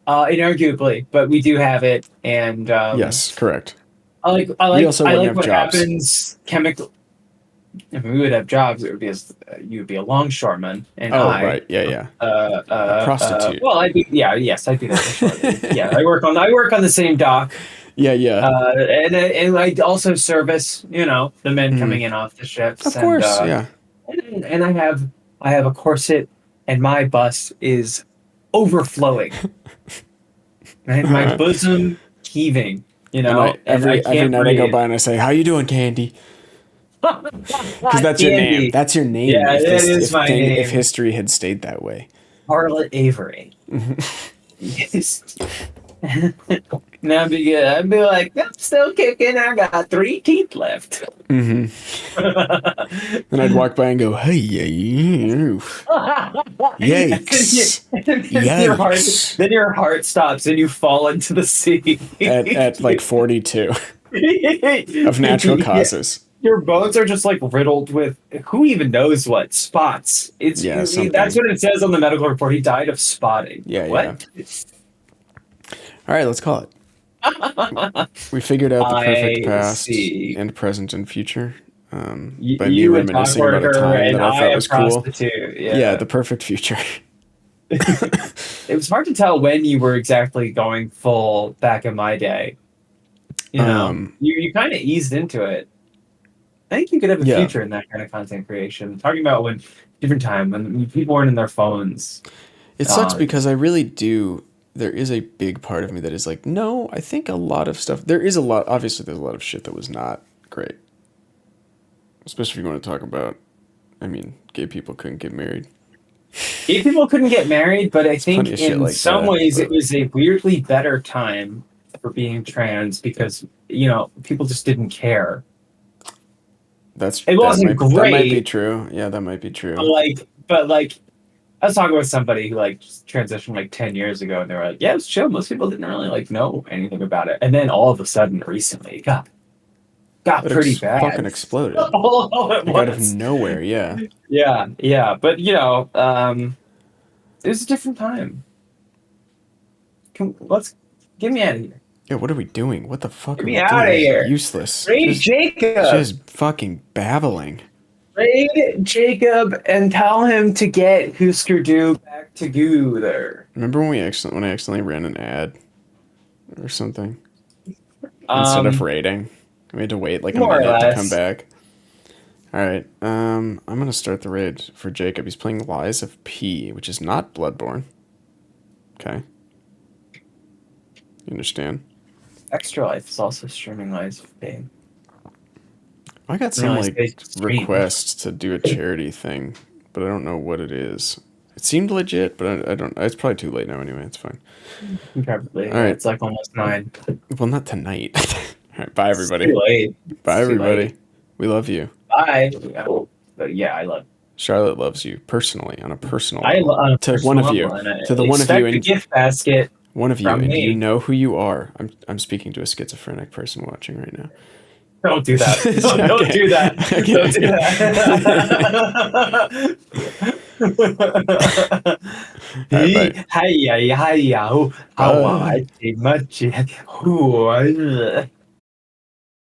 Inarguably, but we do have it, and Yes, correct. I like also I wouldn't like have what jobs. happens chemical. If we would have jobs, it would be you would be a longshoreman, and Oh, I right, yeah. a prostitute. well, I'd be yes, I'd be that. Shortly. Yeah, I work on the same dock, Yeah. and I also service the men coming in off the ships. Mm-hmm. Of course, and, yeah. And I have a corset, and my bust is overflowing. Right, my bosom heaving. And every night I go by and I say, "How you doing, Candy?" Because that's your name. That's your name. Yeah, that is my name. If history had stayed that way. Charlotte Avery. Yes. Now I'd be like, I'm still kicking. I got 3 teeth left. Then I'd walk by and go, "Hey, yikes!" Then your heart stops and you fall into the sea. at like 42 of natural causes. Your bones are just like riddled with who even knows what spots. Something. That's what it says on the medical report. He died of spotting. Yeah, what? All right, let's call it. We figured out the perfect I past see. and present and future. By me You a dock reminiscing about a worker time and that I I thought a was cool. prostitute. Yeah, the perfect future. It was hard to tell when you were exactly going full back in my day. You know, you kind of eased into it. I think you could have a Yeah. future in that kind of content creation. Talking about when different time when people weren't in their phones. It sucks because I really do. There is a big part of me that is like, no, I think a lot of stuff. There is a lot. Obviously, there's a lot of shit that was not great. Especially if you want to talk about. I mean, gay people couldn't get married. Gay people couldn't get married, but I think plenty of shit in like some that, ways but- it was a weirdly better time for being trans because you know people just didn't care. It wasn't That might be great. true. Yeah, that might be true. But I was talking with somebody who like just transitioned like 10 years ago, and they were like, "Yeah, it's chill. Most people didn't really like know anything about it." And then all of a sudden, recently, it got It pretty bad. fucking exploded. All at Like out of once. nowhere, yeah. Yeah. But you know, it was a different time. Let's get me out of here. Yeah, what are we doing? What the fuck Get are me we outta doing? here. Useless. Raid Jacob. Just fucking babbling. Raid Jacob and tell him to get Husker Du back together. Remember when I accidentally ran an ad or something instead of raiding? We had to wait like a more or minute to less. come back. All right, I'm gonna start the raid for Jacob. He's playing Lies of P, which is not Bloodborne. Okay, you understand? Extra Life is also streaming Lies of Pain. I got some Realize like they stream. requests to do a charity thing, but I don't know what it is. It seemed legit, but I don't. It's probably too late now. Anyway, it's fine. Probably. All right. It's like almost 9. Well, not tonight. All right, bye everybody. It's too late. Bye It's too everybody. late. We love you. Bye. But yeah, I love. Charlotte loves you personally, on a personal I level. love To one of you, to the one of you, a and gift basket. one of you, from and me. you know who you are. I'm speaking to a schizophrenic person watching right now. Don't do that. Don't Okay. do that. Okay. Don't do that. All right, bye. Hiya, hiya, how I much.